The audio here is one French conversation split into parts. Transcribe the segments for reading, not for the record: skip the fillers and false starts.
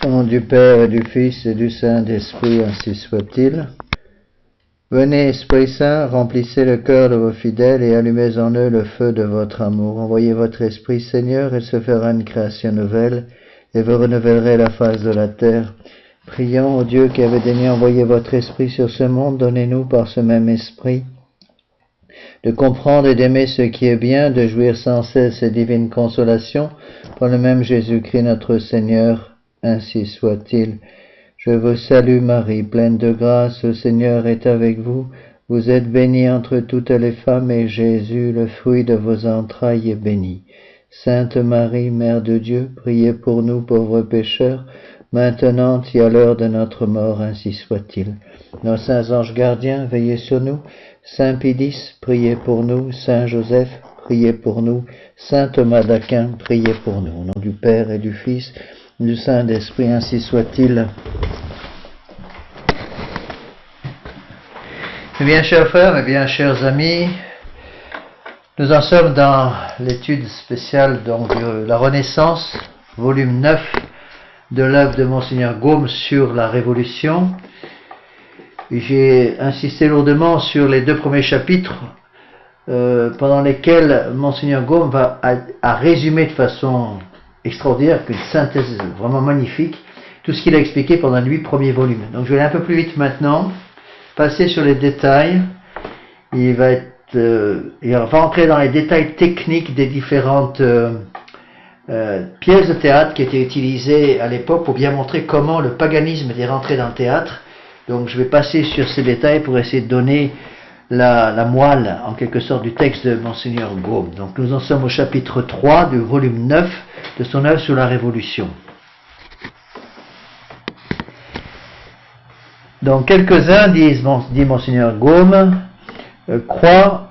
Au nom du Père et du Fils et du Saint-Esprit, ainsi soit-il. Venez, Esprit Saint, remplissez le cœur de vos fidèles et allumez en eux le feu de votre amour. Envoyez votre Esprit, Seigneur, et se fera une création nouvelle, et vous renouvellerez la face de la terre. Prions au Dieu qui avait daigné envoyer votre Esprit sur ce monde, donnez-nous par ce même Esprit de comprendre et d'aimer ce qui est bien, de jouir sans cesse ces divines consolations, par le même Jésus-Christ notre Seigneur, ainsi soit-il. Je vous salue Marie, pleine de grâce, le Seigneur est avec vous. Vous êtes bénie entre toutes les femmes, et Jésus, le fruit de vos entrailles, est béni. Sainte Marie, Mère de Dieu, priez pour nous pauvres pécheurs, maintenant et à l'heure de notre mort, ainsi soit-il. Nos saints anges gardiens, veillez sur nous. Saint Pidis, priez pour nous. Saint Joseph, priez pour nous. Saint Thomas d'Aquin, priez pour nous. Au nom du Père et du Fils et du Saint-Esprit, ainsi soit-il. Eh bien, chers frères, eh bien, chers amis, nous en sommes dans l'étude spéciale de la Renaissance, volume 9 de l'œuvre de Monseigneur Gaume sur la Révolution. J'ai insisté lourdement sur les deux premiers chapitres pendant lesquels Monseigneur Gaume a résumé de façon extraordinaire, une synthèse vraiment magnifique, tout ce qu'il a expliqué pendant les 8 premiers volumes. Donc je vais aller un peu plus vite maintenant, passer sur les détails. Il va entrer dans les détails techniques des différentes pièces de théâtre qui étaient utilisées à l'époque pour bien montrer comment le paganisme était rentré dans le théâtre. Donc je vais passer sur ces détails pour essayer de donner la moelle, en quelque sorte, du texte de Monseigneur Gaume. Donc nous en sommes au chapitre 3 du volume 9 de son œuvre sur la Révolution. Donc quelques-uns, dit Monseigneur Gaume, croient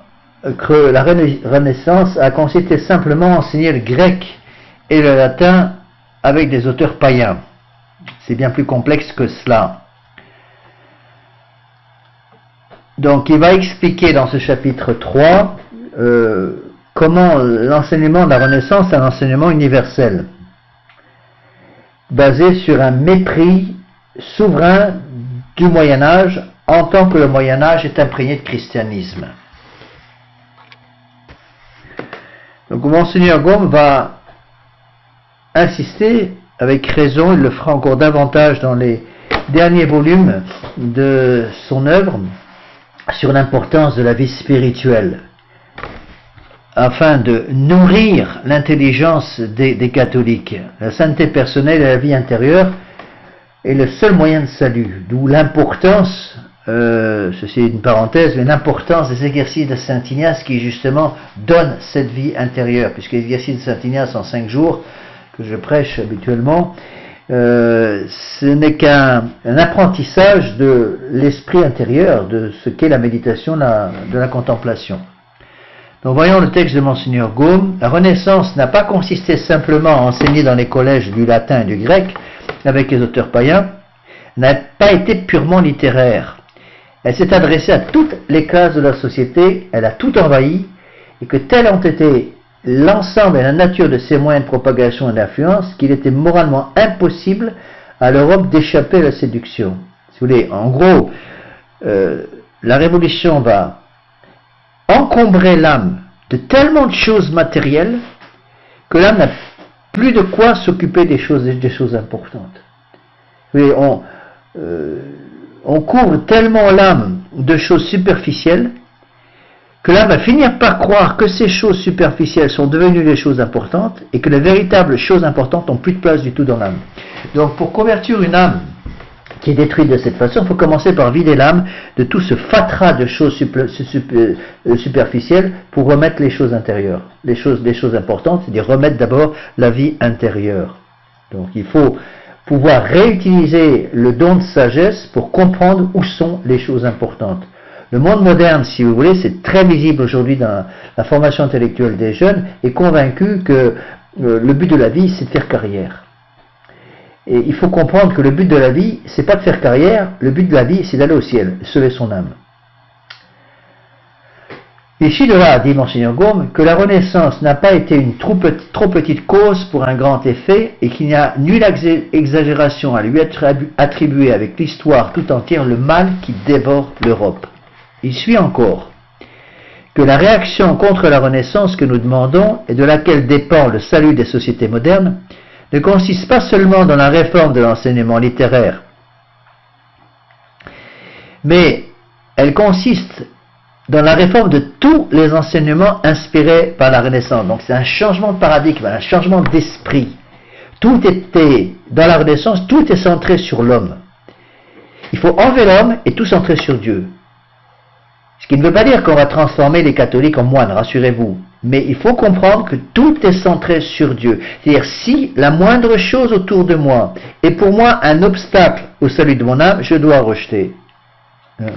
que la Renaissance a consisté simplement à enseigner le grec et le latin avec des auteurs païens. C'est bien plus complexe que cela. Donc il va expliquer dans ce chapitre 3 comment l'enseignement de la Renaissance est un enseignement universel, basé sur un mépris souverain du Moyen-Âge, en tant que le Moyen-Âge est imprégné de christianisme. Donc Monseigneur Gaume va insister, avec raison, il le fera encore davantage dans les derniers volumes de son œuvre, sur l'importance de la vie spirituelle, afin de nourrir l'intelligence des catholiques. La sainteté personnelle et la vie intérieure est le seul moyen de salut, d'où l'importance, ceci est une parenthèse, mais l'importance des exercices de Saint Ignace qui justement donnent cette vie intérieure, puisque les exercices de Saint Ignace en 5 jours, que je prêche habituellement, ce n'est qu'un apprentissage de l'esprit intérieur, de ce qu'est la méditation, de la contemplation. Donc voyons le texte de Monseigneur Gaume. La Renaissance n'a pas consisté simplement à enseigner dans les collèges du latin et du grec avec les auteurs païens, n'a pas été purement littéraire. Elle s'est adressée à toutes les classes de la société, elle a tout envahi, et que tels ont été l'ensemble et la nature de ces moyens de propagation et d'influence qu'il était moralement impossible à l'Europe d'échapper à la séduction. Si vous voulez, en gros, la Révolution va encombrer l'âme de tellement de choses matérielles que l'âme n'a plus de quoi s'occuper des choses importantes. Vous voyez, on couvre tellement l'âme de choses superficielles que l'âme va finir par croire que ces choses superficielles sont devenues les choses importantes et que les véritables choses importantes n'ont plus de place du tout dans l'âme. Donc pour convertir une âme qui est détruite de cette façon, il faut commencer par vider l'âme de tout ce fatras de choses superficielles pour remettre les choses intérieures, les choses importantes, c'est-à-dire remettre d'abord la vie intérieure. Donc il faut pouvoir réutiliser le don de sagesse pour comprendre où sont les choses importantes. Le monde moderne, si vous voulez, c'est très visible aujourd'hui dans la formation intellectuelle des jeunes, est convaincu que le but de la vie, c'est de faire carrière. Et il faut comprendre que le but de la vie, c'est pas de faire carrière, le but de la vie, c'est d'aller au ciel, sauver son âme. Il suit de là, dit Monseigneur Gaume, que la Renaissance n'a pas été une trop petite cause pour un grand effet et qu'il n'y a nulle exagération à lui être attribuée avec l'histoire tout entière le mal qui dévore l'Europe. Il suit encore que la réaction contre la Renaissance que nous demandons et de laquelle dépend le salut des sociétés modernes ne consiste pas seulement dans la réforme de l'enseignement littéraire, mais elle consiste dans la réforme de tous les enseignements inspirés par la Renaissance. Donc c'est un changement de paradigme, un changement d'esprit. Tout était, dans la Renaissance, tout est centré sur l'homme. Il faut enlever l'homme et tout centrer sur Dieu. Ce qui ne veut pas dire qu'on va transformer les catholiques en moines, rassurez-vous. Mais il faut comprendre que tout est centré sur Dieu. C'est-à-dire, si la moindre chose autour de moi est pour moi un obstacle au salut de mon âme, je dois rejeter.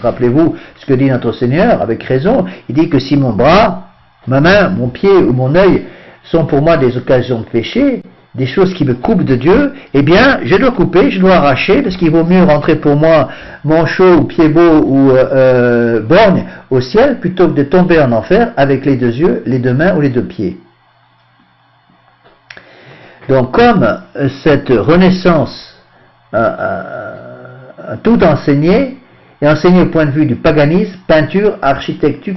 Rappelez-vous ce que dit notre Seigneur, avec raison. Il dit que si mon bras, ma main, mon pied ou mon œil sont pour moi des occasions de péché, des choses qui me coupent de Dieu, eh bien, je dois couper, je dois arracher, parce qu'il vaut mieux rentrer pour moi manchot ou pied beau ou borgne au ciel, plutôt que de tomber en enfer avec les deux yeux, les deux mains ou les deux pieds. Donc, comme cette Renaissance a tout enseigné, et enseigné au point de vue du paganisme, peinture, architecture,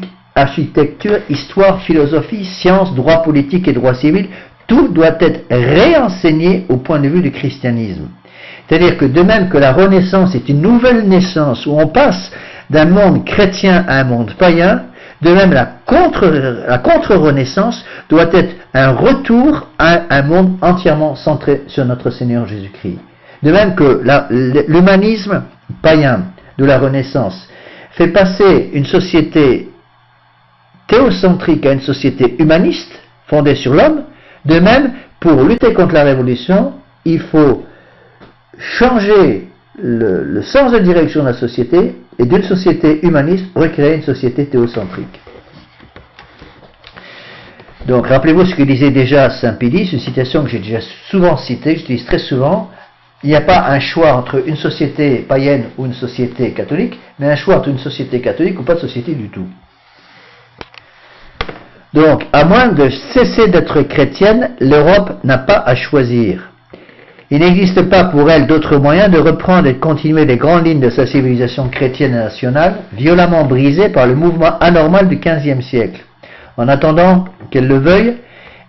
histoire, philosophie, science, droit politique et droit civil, tout doit être réenseigné au point de vue du christianisme. C'est-à-dire que de même que la Renaissance est une nouvelle naissance où on passe d'un monde chrétien à un monde païen, de même la contre-Renaissance doit être un retour à un monde entièrement centré sur notre Seigneur Jésus-Christ. De même que l'humanisme païen de la Renaissance fait passer une société théocentrique à une société humaniste fondée sur l'homme, de même, pour lutter contre la révolution, il faut changer le sens de direction de la société et d'une société humaniste recréer une société théocentrique. Donc rappelez-vous ce que disait déjà Saint Pie, une citation que j'ai déjà souvent citée, que j'utilise très souvent. Il n'y a pas un choix entre une société païenne ou une société catholique, mais un choix entre une société catholique ou pas de société du tout. Donc, à moins de cesser d'être chrétienne, l'Europe n'a pas à choisir. Il n'existe pas pour elle d'autre moyen de reprendre et de continuer les grandes lignes de sa civilisation chrétienne et nationale, violemment brisées par le mouvement anormal du XVe siècle. En attendant qu'elle le veuille,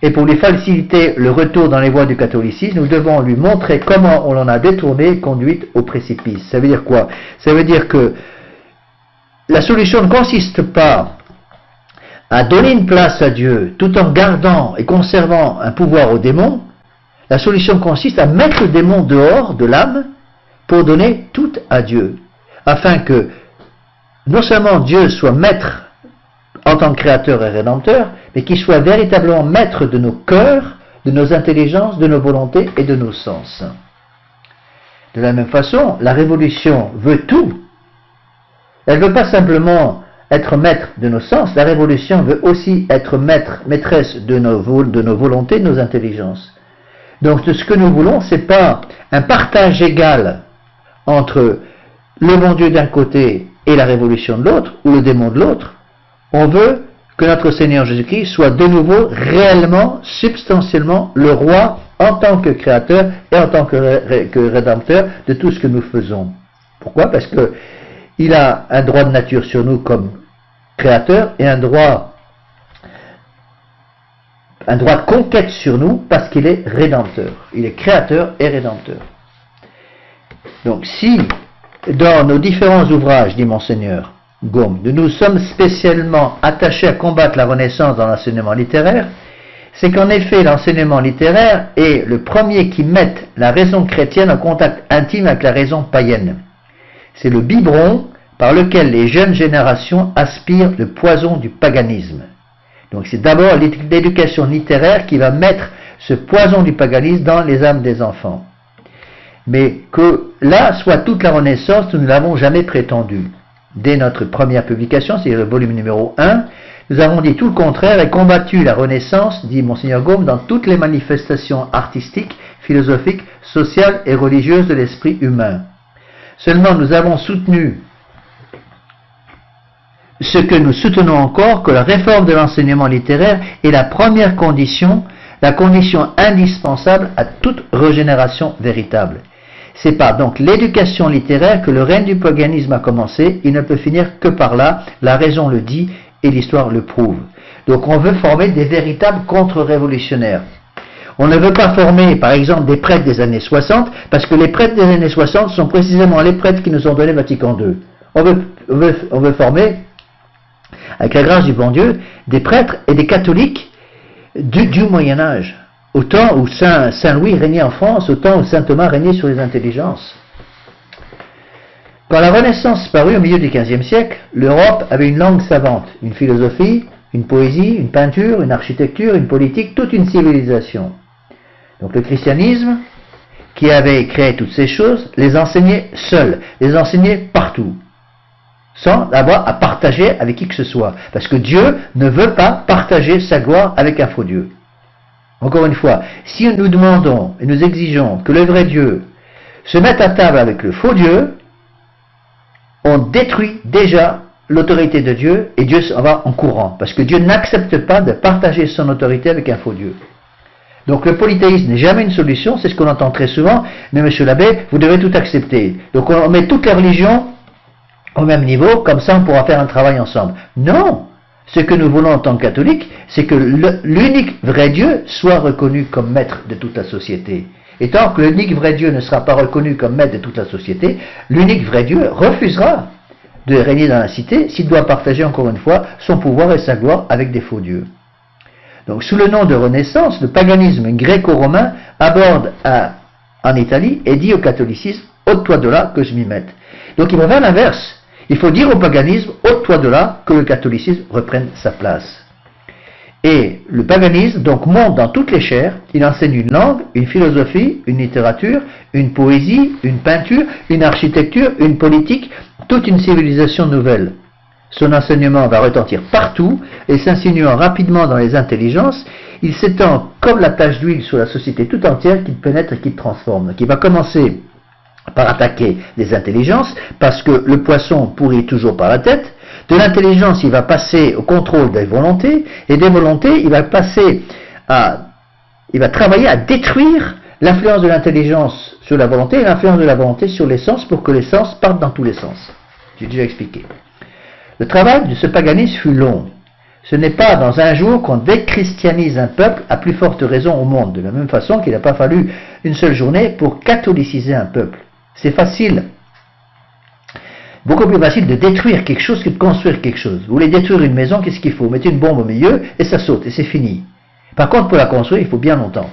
et pour lui faciliter le retour dans les voies du catholicisme, nous devons lui montrer comment on l'en a détourné et conduite au précipice. Ça veut dire quoi? Ça veut dire que la solution ne consiste pas à donner une place à Dieu tout en gardant et conservant un pouvoir au démon. La solution consiste à mettre le démon dehors de l'âme pour donner tout à Dieu, afin que non seulement Dieu soit maître en tant que créateur et rédempteur, mais qu'il soit véritablement maître de nos cœurs, de nos intelligences, de nos volontés et de nos sens. De la même façon, la révolution veut tout. Elle ne veut pas simplement être maître de nos sens, la révolution veut aussi être maîtresse de nos volontés, de nos intelligences. Donc ce que nous voulons, ce n'est pas un partage égal entre le bon Dieu d'un côté et la révolution de l'autre, ou le démon de l'autre. On veut que notre Seigneur Jésus-Christ soit de nouveau réellement, substantiellement, le roi en tant que créateur et en tant que rédempteur de tout ce que nous faisons. Pourquoi? Parce qu'il a un droit de nature sur nous comme créateur et un droit de conquête sur nous parce qu'il est rédempteur. Il est créateur et rédempteur. Donc si, dans nos différents ouvrages, dit Monseigneur Gaume, nous nous sommes spécialement attachés à combattre la Renaissance dans l'enseignement littéraire, c'est qu'en effet l'enseignement littéraire est le premier qui met la raison chrétienne en contact intime avec la raison païenne. C'est le biberon par lequel les jeunes générations aspirent le poison du paganisme. Donc c'est d'abord l'éducation littéraire qui va mettre ce poison du paganisme dans les âmes des enfants. Mais que là soit toute la Renaissance, nous ne l'avons jamais prétendu. Dès notre première publication, c'est le volume numéro 1, nous avons dit tout le contraire et combattu la Renaissance, dit Monseigneur Gaume, dans toutes les manifestations artistiques, philosophiques, sociales et religieuses de l'esprit humain. Seulement nous avons soutenu ce que nous soutenons encore, que la réforme de l'enseignement littéraire est la première condition, la condition indispensable à toute régénération véritable. C'est par donc l'éducation littéraire que le règne du paganisme a commencé, il ne peut finir que par là, la raison le dit et l'histoire le prouve. Donc on veut former des véritables contre-révolutionnaires. On ne veut pas former, par exemple, des prêtres des années 60, parce que les prêtres des années 60 sont précisément les prêtres qui nous ont donné Vatican II. On veut former, avec la grâce du bon Dieu, des prêtres et des catholiques du Moyen-Âge. Au temps où Saint Louis régnait en France, au temps où Saint Thomas régnait sur les intelligences. Quand la Renaissance parut au milieu du XVe siècle, l'Europe avait une langue savante, une philosophie, une poésie, une peinture, une architecture, une politique, toute une civilisation. Donc le christianisme, qui avait créé toutes ces choses, les enseignait seul, les enseignait partout, sans avoir à partager avec qui que ce soit. Parce que Dieu ne veut pas partager sa gloire avec un faux Dieu. Encore une fois, si nous demandons et nous exigeons que le vrai Dieu se mette à table avec le faux Dieu, on détruit déjà l'autorité de Dieu et Dieu s'en va en courant. Parce que Dieu n'accepte pas de partager son autorité avec un faux Dieu. Donc le polythéisme n'est jamais une solution, c'est ce qu'on entend très souvent, mais monsieur l'abbé, vous devez tout accepter. Donc on met toutes les religions au même niveau, comme ça on pourra faire un travail ensemble. Non! Ce que nous voulons en tant que catholiques, c'est que l'unique vrai Dieu soit reconnu comme maître de toute la société. Et tant que l'unique vrai Dieu ne sera pas reconnu comme maître de toute la société, l'unique vrai Dieu refusera de régner dans la cité s'il doit partager encore une fois son pouvoir et sa gloire avec des faux dieux. Donc sous le nom de Renaissance, le paganisme gréco-romain aborde en Italie et dit au catholicisme « ôte-toi de là que je m'y mette ». Donc il va faire l'inverse. Il faut dire au paganisme « ôte-toi de là que le catholicisme reprenne sa place ». Et le paganisme donc monte dans toutes les chaires, il enseigne une langue, une philosophie, une littérature, une poésie, une peinture, une architecture, une politique, toute une civilisation nouvelle. Son enseignement va retentir partout et s'insinuant rapidement dans les intelligences, il s'étend comme la tache d'huile sur la société tout entière qui pénètre et qui transforme. Donc il va commencer par attaquer les intelligences, parce que le poisson pourrit toujours par la tête. De l'intelligence, il va passer au contrôle des volontés, et des volontés, il va travailler à détruire l'influence de l'intelligence sur la volonté et l'influence de la volonté sur les sens pour que les sens partent dans tous les sens. J'ai déjà expliqué. Le travail de ce paganisme fut long. Ce n'est pas dans un jour qu'on déchristianise un peuple, à plus forte raison au monde, de la même façon qu'il n'a pas fallu une seule journée pour catholiciser un peuple. C'est facile. Beaucoup plus facile de détruire quelque chose que de construire quelque chose. Vous voulez détruire une maison, qu'est-ce qu'il faut? Mettez une bombe au milieu et ça saute et c'est fini. Par contre, pour la construire, il faut bien longtemps.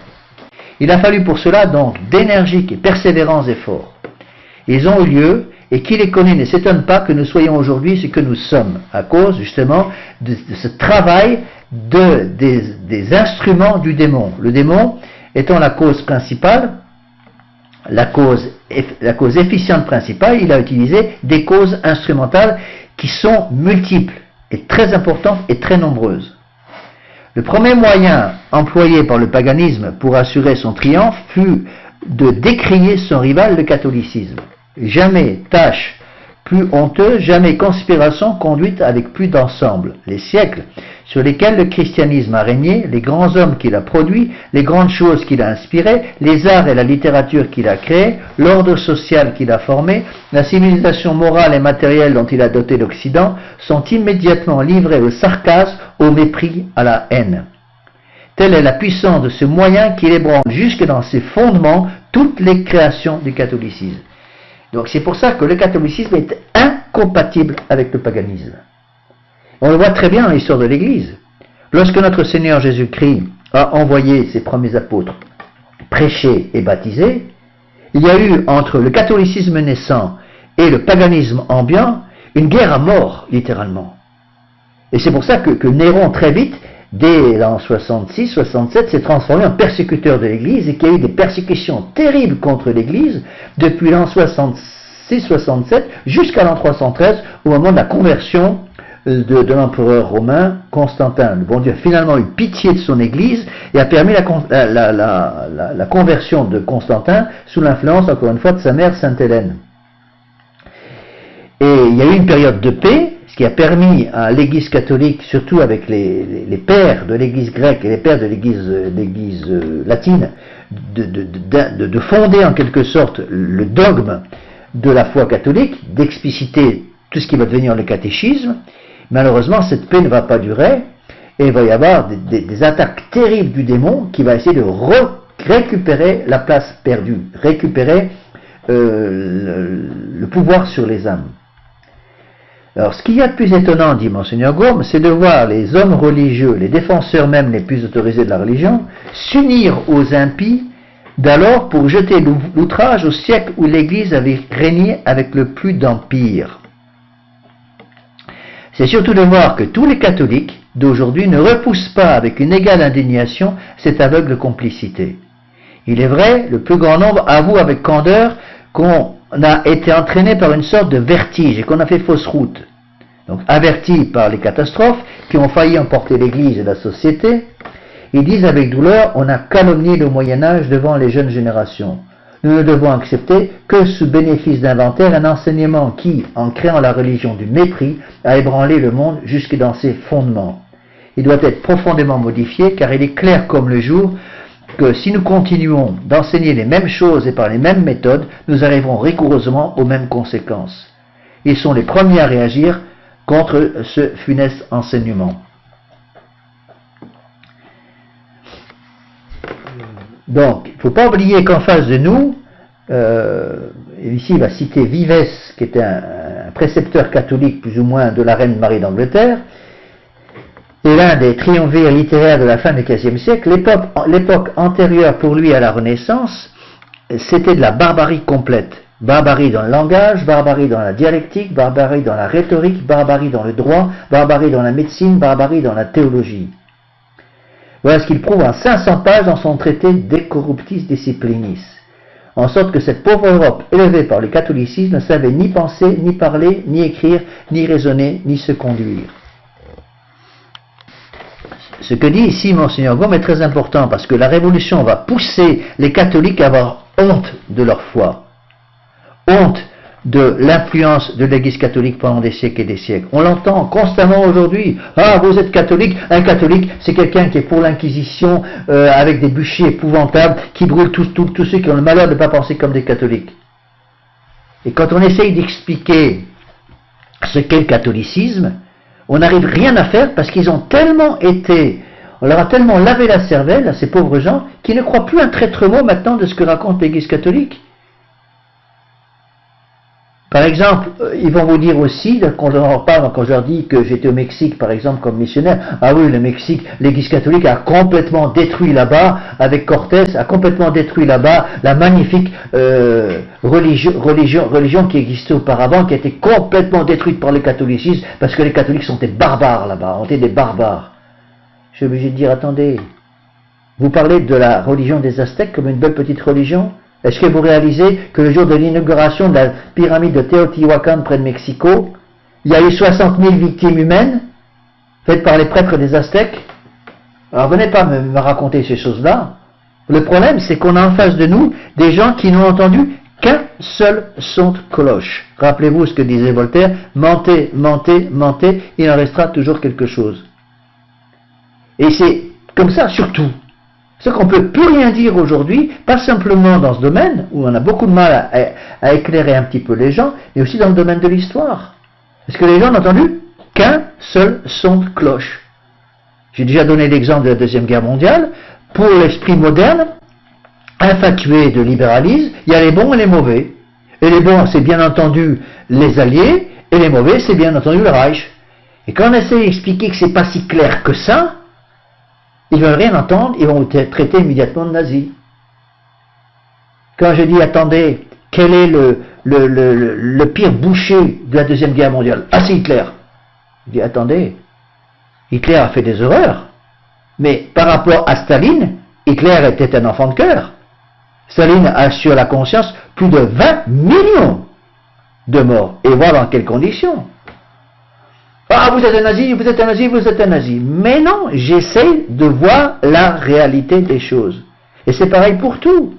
Il a fallu pour cela donc d'énergiques et persévérants efforts. Ils ont eu lieu et qui les connaît ne s'étonne pas que nous soyons aujourd'hui ce que nous sommes, à cause justement de ce travail des instruments du démon. Le démon étant la cause principale, la cause efficiente principale, il a utilisé des causes instrumentales qui sont multiples et très importantes et très nombreuses. Le premier moyen employé par le paganisme pour assurer son triomphe fut de décrier son rival, le catholicisme. Jamais tâche plus honteuse, jamais conspiration conduite avec plus d'ensemble. Les siècles sur lesquels le christianisme a régné, les grands hommes qu'il a produits, les grandes choses qu'il a inspirées, les arts et la littérature qu'il a créés, l'ordre social qu'il a formé, la civilisation morale et matérielle dont il a doté l'Occident, sont immédiatement livrés au sarcasme, au mépris, à la haine. Telle est la puissance de ce moyen qui ébranle jusque dans ses fondements toutes les créations du catholicisme. Donc c'est pour ça que le catholicisme est incompatible avec le paganisme. On le voit très bien dans l'histoire de l'Église. Lorsque notre Seigneur Jésus-Christ a envoyé ses premiers apôtres prêcher et baptiser, il y a eu entre le catholicisme naissant et le paganisme ambiant une guerre à mort, littéralement. Et c'est pour ça que Néron, très vite, dès l'an 66-67, s'est transformé en persécuteur de l'Église et qu'il y a eu des persécutions terribles contre l'Église depuis l'an 66-67 jusqu'à l'an 313, au moment de la conversion de l'empereur romain Constantin. Le bon Dieu a finalement eu pitié de son Église et a permis la conversion de Constantin sous l'influence, encore une fois, de sa mère Sainte Hélène. Et il y a eu une période de paix, ce qui a permis à l'Église catholique, surtout avec les pères de l'Église grecque et les pères de l'Église latine, de fonder en quelque sorte le dogme de la foi catholique, d'expliciter tout ce qui va devenir le catéchisme. Malheureusement, cette paix ne va pas durer, et il va y avoir des attaques terribles du démon qui va essayer de récupérer la place perdue, récupérer le pouvoir sur les âmes. Alors, ce qu'il y a de plus étonnant, dit Monseigneur Gourme, c'est de voir les hommes religieux, les défenseurs même les plus autorisés de la religion, s'unir aux impies d'alors pour jeter l'outrage au siècle où l'Église avait régné avec le plus d'empire. C'est surtout de voir que tous les catholiques d'aujourd'hui ne repoussent pas avec une égale indignation cette aveugle complicité. Il est vrai, le plus grand nombre avoue avec candeur qu'on a été entraîné par une sorte de vertige et qu'on a fait fausse route. Donc, avertis par les catastrophes qui ont failli emporter l'Église et la société, ils disent avec douleur, on a calomnié le Moyen-Âge devant les jeunes générations. Nous ne devons accepter que sous bénéfice d'inventaire un enseignement qui, en créant la religion du mépris, a ébranlé le monde jusque dans ses fondements. Il doit être profondément modifié car il est clair comme le jour que si nous continuons d'enseigner les mêmes choses et par les mêmes méthodes, nous arriverons rigoureusement aux mêmes conséquences. Ils sont les premiers à réagir contre ce funeste enseignement. Donc, il ne faut pas oublier qu'en face de nous, ici il va citer Vives, qui était un précepteur catholique plus ou moins de la reine Marie d'Angleterre, et l'un des triumvirs littéraires de la fin du XVe siècle. L'époque antérieure pour lui à la Renaissance, c'était de la barbarie complète. Barbarie dans le langage, barbarie dans la dialectique, barbarie dans la rhétorique, barbarie dans le droit, barbarie dans la médecine, barbarie dans la théologie. Voilà ce qu'il prouve en 500 pages dans son traité De Corruptis Disciplinis. En sorte que cette pauvre Europe, élevée par le catholicisme, ne savait ni penser, ni parler, ni écrire, ni raisonner, ni se conduire. Ce que dit ici Monseigneur Gourme est très important, parce que la Révolution va pousser les catholiques à avoir honte de leur foi. Honte de l'influence de l'Église catholique pendant des siècles et des siècles. On l'entend constamment aujourd'hui. Ah, vous êtes catholique. Un catholique, c'est quelqu'un qui est pour l'Inquisition, avec des bûchers épouvantables, qui brûle tous ceux qui ont le malheur de ne pas penser comme des catholiques. Et quand on essaye d'expliquer ce qu'est le catholicisme, on n'arrive rien à faire parce qu'ils ont tellement été, on leur a tellement lavé la cervelle à ces pauvres gens qu'ils ne croient plus un traître mot maintenant de ce que raconte l'Église catholique. Par exemple, ils vont vous dire aussi, quand je leur parle, quand je leur dis que j'étais au Mexique, par exemple, comme missionnaire, ah oui, le Mexique, l'Église catholique a complètement détruit là-bas, avec Cortés, a complètement détruit là-bas la magnifique religion qui existait auparavant, qui a été complètement détruite par le catholicisme, parce que les catholiques sont des barbares là-bas, ont été des barbares. Je suis obligé de dire, attendez, vous parlez de la religion des Aztèques comme une belle petite religion? Est-ce que vous réalisez que le jour de l'inauguration de la pyramide de Teotihuacan près de Mexico, il y a eu 60 000 victimes humaines faites par les prêtres des Aztèques? Alors venez pas me raconter ces choses-là. Le problème, c'est qu'on a en face de nous des gens qui n'ont entendu qu'un seul son de cloche. Rappelez-vous ce que disait Voltaire, mentez, mentez, mentez, il en restera toujours quelque chose. Et c'est comme ça surtout. Ce qu'on ne peut plus rien dire aujourd'hui, pas simplement dans ce domaine, où on a beaucoup de mal à éclairer un petit peu les gens, mais aussi dans le domaine de l'histoire. Parce que les gens n'ont entendu qu'un seul son de cloche. J'ai déjà donné l'exemple de la Deuxième Guerre mondiale. Pour l'esprit moderne, infatué de libéralisme, il y a les bons et les mauvais. Et les bons, c'est bien entendu les Alliés, et les mauvais, c'est bien entendu le Reich. Et quand on essaie d'expliquer que c'est pas si clair que ça, ils ne veulent rien entendre, ils vont être traités immédiatement de nazis. Quand je dis, attendez, quel est le pire boucher de la Deuxième Guerre mondiale? Ah, c'est Hitler. Je dis, attendez, Hitler a fait des horreurs, mais par rapport à Staline, Hitler était un enfant de cœur. Staline a sur la conscience plus de 20 millions de morts. Et voilà dans quelles conditions. Ah, vous êtes un nazi, vous êtes un nazi, vous êtes un nazi. Mais non, j'essaie de voir la réalité des choses. Et c'est pareil pour tout.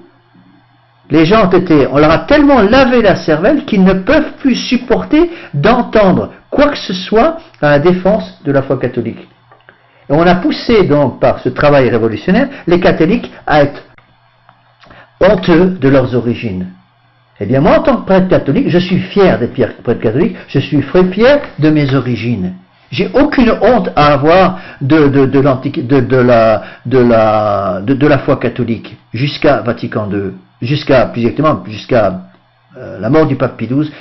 Les gens on leur a tellement lavé la cervelle qu'ils ne peuvent plus supporter d'entendre quoi que ce soit dans la défense de la foi catholique. Et on a poussé donc par ce travail révolutionnaire les catholiques à être honteux de leurs origines. Eh bien moi en tant que prêtre catholique, je suis fier d'être prêtre catholique, je suis fier de mes origines. J'ai aucune honte à avoir de la foi catholique jusqu'à Vatican II, jusqu'à la mort du pape Pie XII,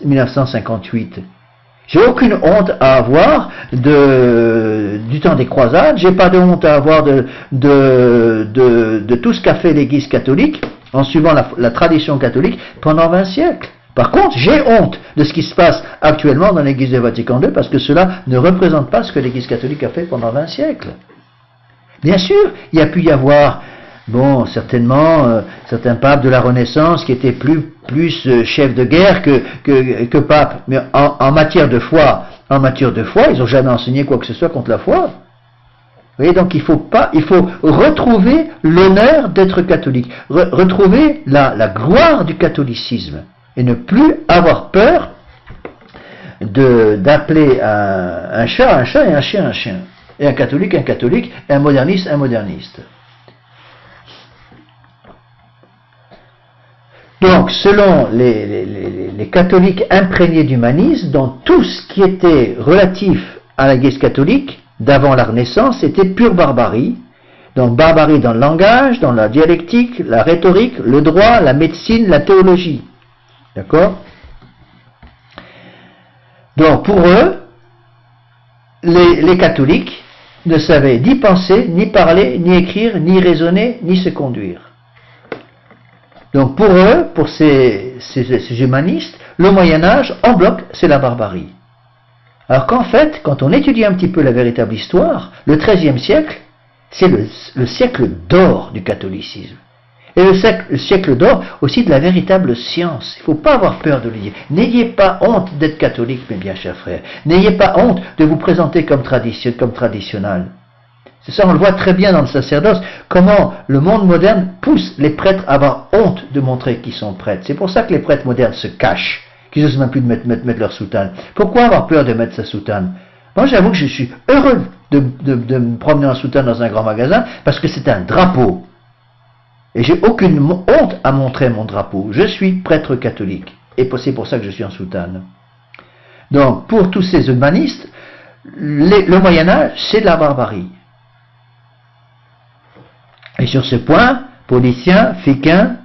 1958. J'ai aucune honte à avoir du temps des croisades, j'ai pas de honte à avoir de tout ce qu'a fait l'Église catholique en suivant la tradition catholique pendant 20 siècles. Par contre, j'ai honte de ce qui se passe actuellement dans l'Église de Vatican II parce que cela ne représente pas ce que l'Église catholique a fait pendant 20 siècles. Bien sûr, il y a pu y avoir, bon, certainement, certains papes de la Renaissance qui étaient plus chefs de guerre que papes, mais en matière de foi, ils n'ont jamais enseigné quoi que ce soit contre la foi. Vous voyez, donc il faut retrouver l'honneur d'être catholique, retrouver la gloire du catholicisme. Et ne plus avoir peur d'appeler un chat et un chien. Et un catholique, et un moderniste. Donc, selon les catholiques imprégnés d'humanisme, dans tout ce qui était relatif à l'Église catholique, d'avant la Renaissance, c'était pure barbarie. Donc, barbarie dans le langage, dans la dialectique, la rhétorique, le droit, la médecine, la théologie. D'accord? Donc pour eux, les catholiques ne savaient ni penser, ni parler, ni écrire, ni raisonner, ni se conduire. Donc pour eux, pour ces humanistes, le Moyen-Âge, en bloc, c'est la barbarie. Alors qu'en fait, quand on étudie un petit peu la véritable histoire, le XIIIe siècle, c'est le siècle d'or du catholicisme. Et le siècle d'or aussi de la véritable science. Il ne faut pas avoir peur de le dire. N'ayez pas honte d'être catholique, mes bien chers frères. N'ayez pas honte de vous présenter comme traditionnel. C'est ça, on le voit très bien dans le sacerdoce, comment le monde moderne pousse les prêtres à avoir honte de montrer qu'ils sont prêtres. C'est pour ça que les prêtres modernes se cachent, qu'ils n'osent même plus de mettre leur soutane. Pourquoi avoir peur de mettre sa soutane? Moi, j'avoue que je suis heureux de me promener en soutane dans un grand magasin, parce que c'est un drapeau. Et j'ai aucune honte à montrer mon drapeau. Je suis prêtre catholique. Et c'est pour ça que je suis en soutane. Donc, pour tous ces humanistes, le Moyen-Âge, c'est de la barbarie. Et sur ce point, Policien, Fiquin,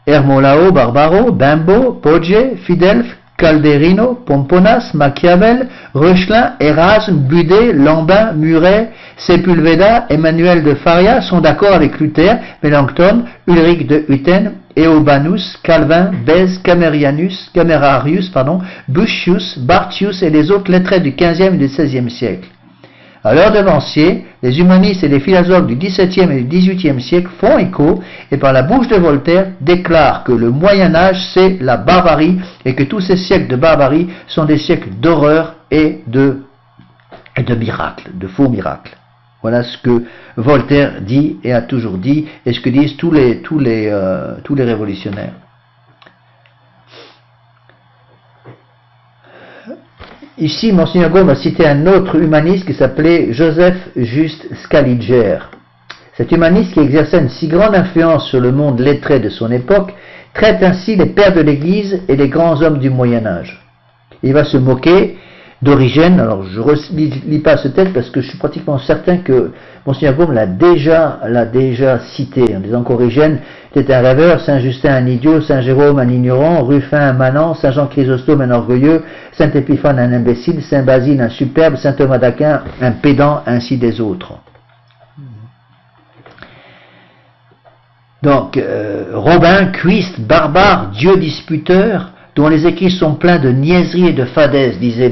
Hermolao, Barbaro, Bimbo, Pogge, Fidelf, Calderino, Pomponas, Machiavel, Reuchlin, Erasme, Budet, Lambin, Muret, Sepulveda, Emmanuel de Faria sont d'accord avec Luther, Melanchthon, Ulrich de Hutten, Eobanus, Calvin, Bèze, Camerarius, Bucius, Bartius et les autres lettrés du XVe et du XVIe siècle. À leur devancier, les humanistes et les philosophes du XVIIe et du XVIIIe siècle font écho et par la bouche de Voltaire déclarent que le Moyen-Âge c'est la barbarie et que tous ces siècles de barbarie sont des siècles d'horreur et de miracles, de faux miracles. Voilà ce que Voltaire dit et a toujours dit et ce que disent tous les révolutionnaires. Ici, Monseigneur Gaume a cité un autre humaniste qui s'appelait Joseph Juste Scaliger. Cet humaniste qui exerçait une si grande influence sur le monde lettré de son époque traite ainsi les pères de l'Église et les grands hommes du Moyen-Âge. Il va se moquer d'Origène. Alors je ne lis pas ce texte parce que je suis pratiquement certain que Monseigneur Gaume l'a déjà cité en disant qu'Origène était un rêveur, Saint Justin un idiot, Saint Jérôme un ignorant, Ruffin un manant, Saint Jean Chrysostome un orgueilleux, Saint Épiphane un imbécile, Saint Basile un superbe, Saint Thomas d'Aquin un pédant, ainsi des autres. Donc Robin, cuiste, barbare, dieu disputeur, dont les écrits sont pleins de niaiseries et de fadaises, disaient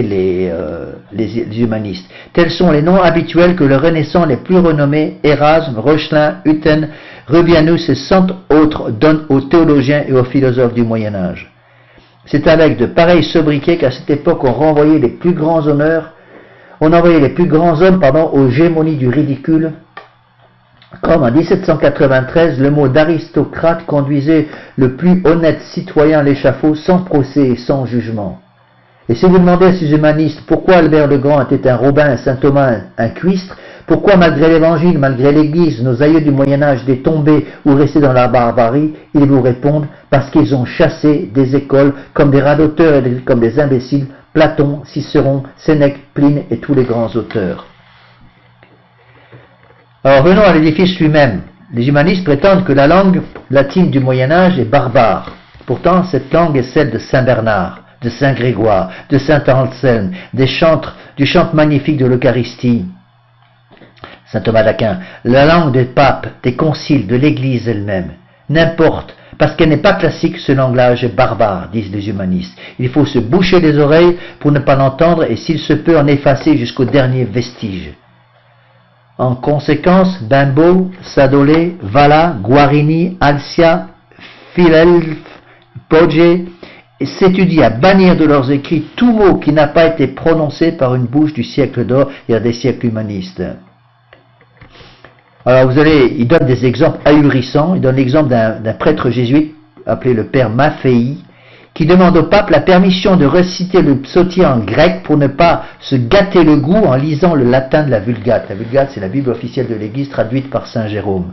les humanistes. Tels sont les noms habituels que le Renaissant les plus renommés, Erasme, Reuchlin, Hutten, Rubianus et cent autres, donnent aux théologiens et aux philosophes du Moyen-Âge. C'est avec de pareils sobriquets qu'à cette époque on renvoyait les plus grands honneurs, on envoyait les plus grands hommes aux gémonies du ridicule, Comme en 1793, le mot d'aristocrate conduisait le plus honnête citoyen à l'échafaud sans procès et sans jugement. Et si vous demandez à ces humanistes pourquoi Albert le Grand était un Robin, un Saint Thomas, un Cuistre, pourquoi malgré l'Évangile, malgré l'Église, nos aïeux du Moyen-Âge étaient tombés ou restés dans la barbarie, ils vous répondent parce qu'ils ont chassé des écoles comme des radoteurs et comme des imbéciles, Platon, Cicéron, Sénèque, Pline et tous les grands auteurs. Alors venons à l'édifice lui-même. Les humanistes prétendent que la langue latine du Moyen-Âge est barbare. Pourtant, cette langue est celle de Saint Bernard, de Saint Grégoire, de Saint Anselme, du chante magnifique de l'Eucharistie. Saint Thomas d'Aquin, la langue des papes, des conciles, de l'Église elle-même. N'importe, parce qu'elle n'est pas classique, ce langage est barbare, disent les humanistes. Il faut se boucher les oreilles pour ne pas l'entendre et s'il se peut en effacer jusqu'au dernier vestige. En conséquence, Bimbo, Sadolé, Valla, Guarini, Alcia, Philelphe, Pogge s'étudient à bannir de leurs écrits tout mot qui n'a pas été prononcé par une bouche du siècle d'or et des siècles humanistes. Alors il donne des exemples ahurissants. Il donne l'exemple d'un prêtre jésuite appelé le père Maffei, qui demande au pape la permission de réciter le psautier en grec pour ne pas se gâter le goût en lisant le latin de la Vulgate. La Vulgate, c'est la Bible officielle de l'Église traduite par Saint Jérôme.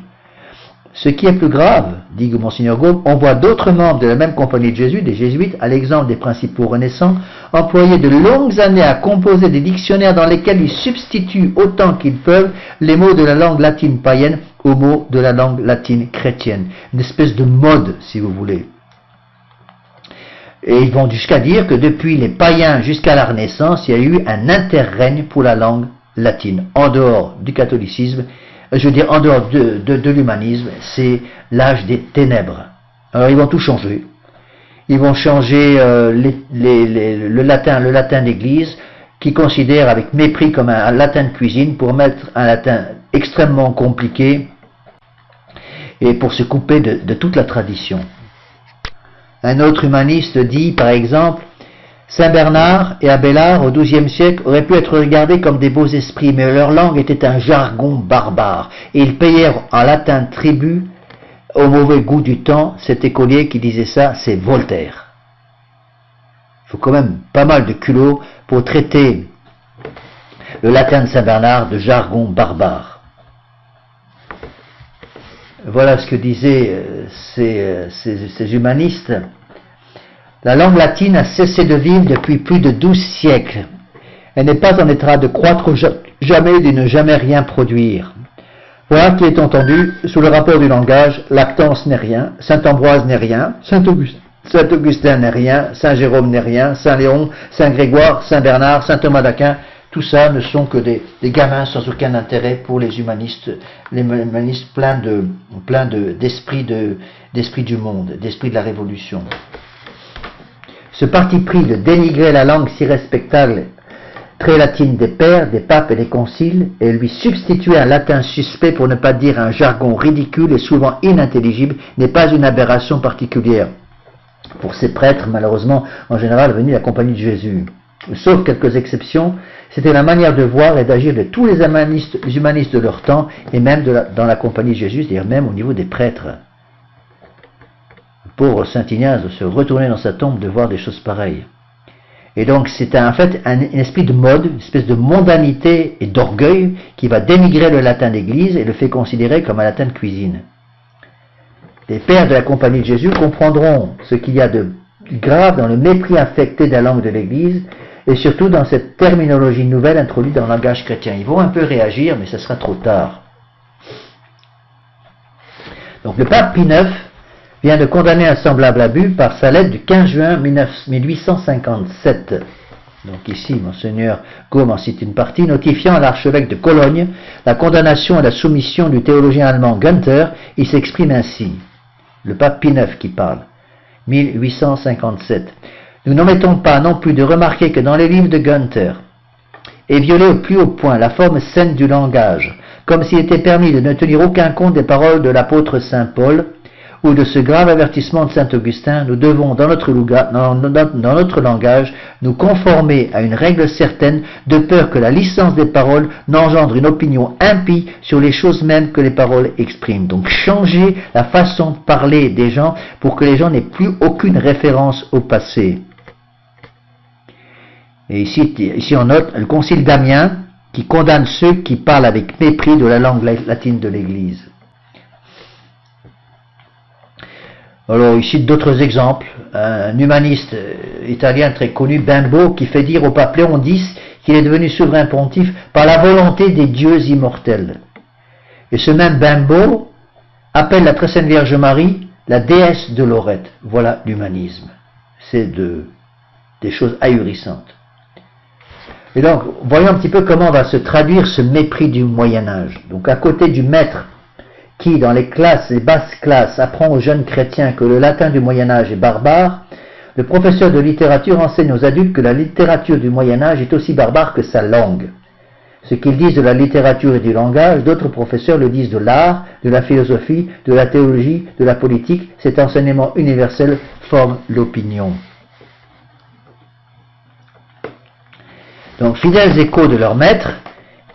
Ce qui est plus grave, dit Monseigneur Gaume, on voit d'autres membres de la même compagnie de Jésus, des jésuites, à l'exemple des principaux renaissants, employer de longues années à composer des dictionnaires dans lesquels ils substituent autant qu'ils peuvent les mots de la langue latine païenne aux mots de la langue latine chrétienne. Une espèce de mode, si vous voulez. Et ils vont jusqu'à dire que depuis les païens jusqu'à la Renaissance, il y a eu un interrègne pour la langue latine, en dehors du catholicisme, je veux dire en dehors de l'humanisme, c'est l'âge des ténèbres. Alors ils vont tout changer. Ils vont changer le latin d'Église, qui considère avec mépris comme un latin de cuisine, pour mettre un latin extrêmement compliqué et pour se couper de toute la tradition. Un autre humaniste dit, par exemple, Saint Bernard et Abélard, au XIIe siècle, auraient pu être regardés comme des beaux esprits, mais leur langue était un jargon barbare, et ils payèrent en latin tribut au mauvais goût du temps. Cet écolier qui disait ça, c'est Voltaire. Il faut quand même pas mal de culot pour traiter le latin de Saint Bernard de jargon barbare. Voilà ce que disaient ces humanistes. La langue latine a cessé de vivre depuis plus de 12 siècles. Elle n'est pas en état de croître jamais, de ne jamais rien produire. Voilà qui est entendu sous le rapport du langage. Lactance n'est rien, Saint Ambroise n'est rien, Saint Augustin n'est rien, Saint Jérôme n'est rien, Saint Léon, Saint Grégoire, Saint Bernard, Saint Thomas d'Aquin. Tout ça ne sont que des gamins sans aucun intérêt pour les humanistes pleins d'esprit du monde, d'esprit de la révolution. Ce parti pris de dénigrer la langue si respectable, très latine des pères, des papes et des conciles, et lui substituer un latin suspect, pour ne pas dire un jargon ridicule et souvent inintelligible, n'est pas une aberration particulière pour ces prêtres, malheureusement, en général venus de la compagnie de Jésus. Sauf quelques exceptions, c'était la manière de voir et d'agir de tous les humanistes de leur temps, et même dans la compagnie de Jésus, c'est-à-dire même au niveau des prêtres. Pauvre Saint Ignace de se retourner dans sa tombe de voir des choses pareilles. Et donc c'est en fait un esprit de mode, une espèce de mondanité et d'orgueil qui va dénigrer le latin d'église et le fait considérer comme un latin de cuisine. Les pères de la compagnie de Jésus comprendront ce qu'il y a de grave dans le mépris affecté de la langue de l'église et surtout dans cette terminologie nouvelle introduite dans le langage chrétien. Ils vont un peu réagir, mais ce sera trop tard. Donc le pape Pie IX vient de condamner un semblable abus par sa lettre du 15 juin 1857. Donc ici, Monseigneur Gaume en cite une partie, notifiant à l'archevêque de Cologne la condamnation et la soumission du théologien allemand Günther. Il s'exprime ainsi, le pape Pie IX qui parle, 1857. Nous n'omettons pas non plus de remarquer que dans les livres de Günther est violée au plus haut point la forme saine du langage, comme s'il était permis de ne tenir aucun compte des paroles de l'apôtre Saint Paul, ou de ce grave avertissement de saint Augustin, nous devons, dans notre langage, nous conformer à une règle certaine, de peur que la licence des paroles n'engendre une opinion impie sur les choses mêmes que les paroles expriment. Donc changer la façon de parler des gens pour que les gens n'aient plus aucune référence au passé. Et ici on note le concile d'Amiens qui condamne ceux qui parlent avec mépris de la langue latine de l'Église. Alors ici d'autres exemples, un humaniste italien très connu, Bembo, qui fait dire au pape Léon X qu'il est devenu souverain pontife par la volonté des dieux immortels. Et ce même Bembo appelle la très sainte Vierge Marie la déesse de Lorette. Voilà l'humanisme. C'est des choses ahurissantes. Et donc, voyons un petit peu comment va se traduire ce mépris du Moyen-Âge. Donc, à côté du maître qui, dans les basses classes, apprend aux jeunes chrétiens que le latin du Moyen-Âge est barbare, le professeur de littérature enseigne aux adultes que la littérature du Moyen-Âge est aussi barbare que sa langue. Ce qu'ils disent de la littérature et du langage, d'autres professeurs le disent de l'art, de la philosophie, de la théologie, de la politique. Cet enseignement universel forme l'opinion. Donc, fidèles échos de leur maître,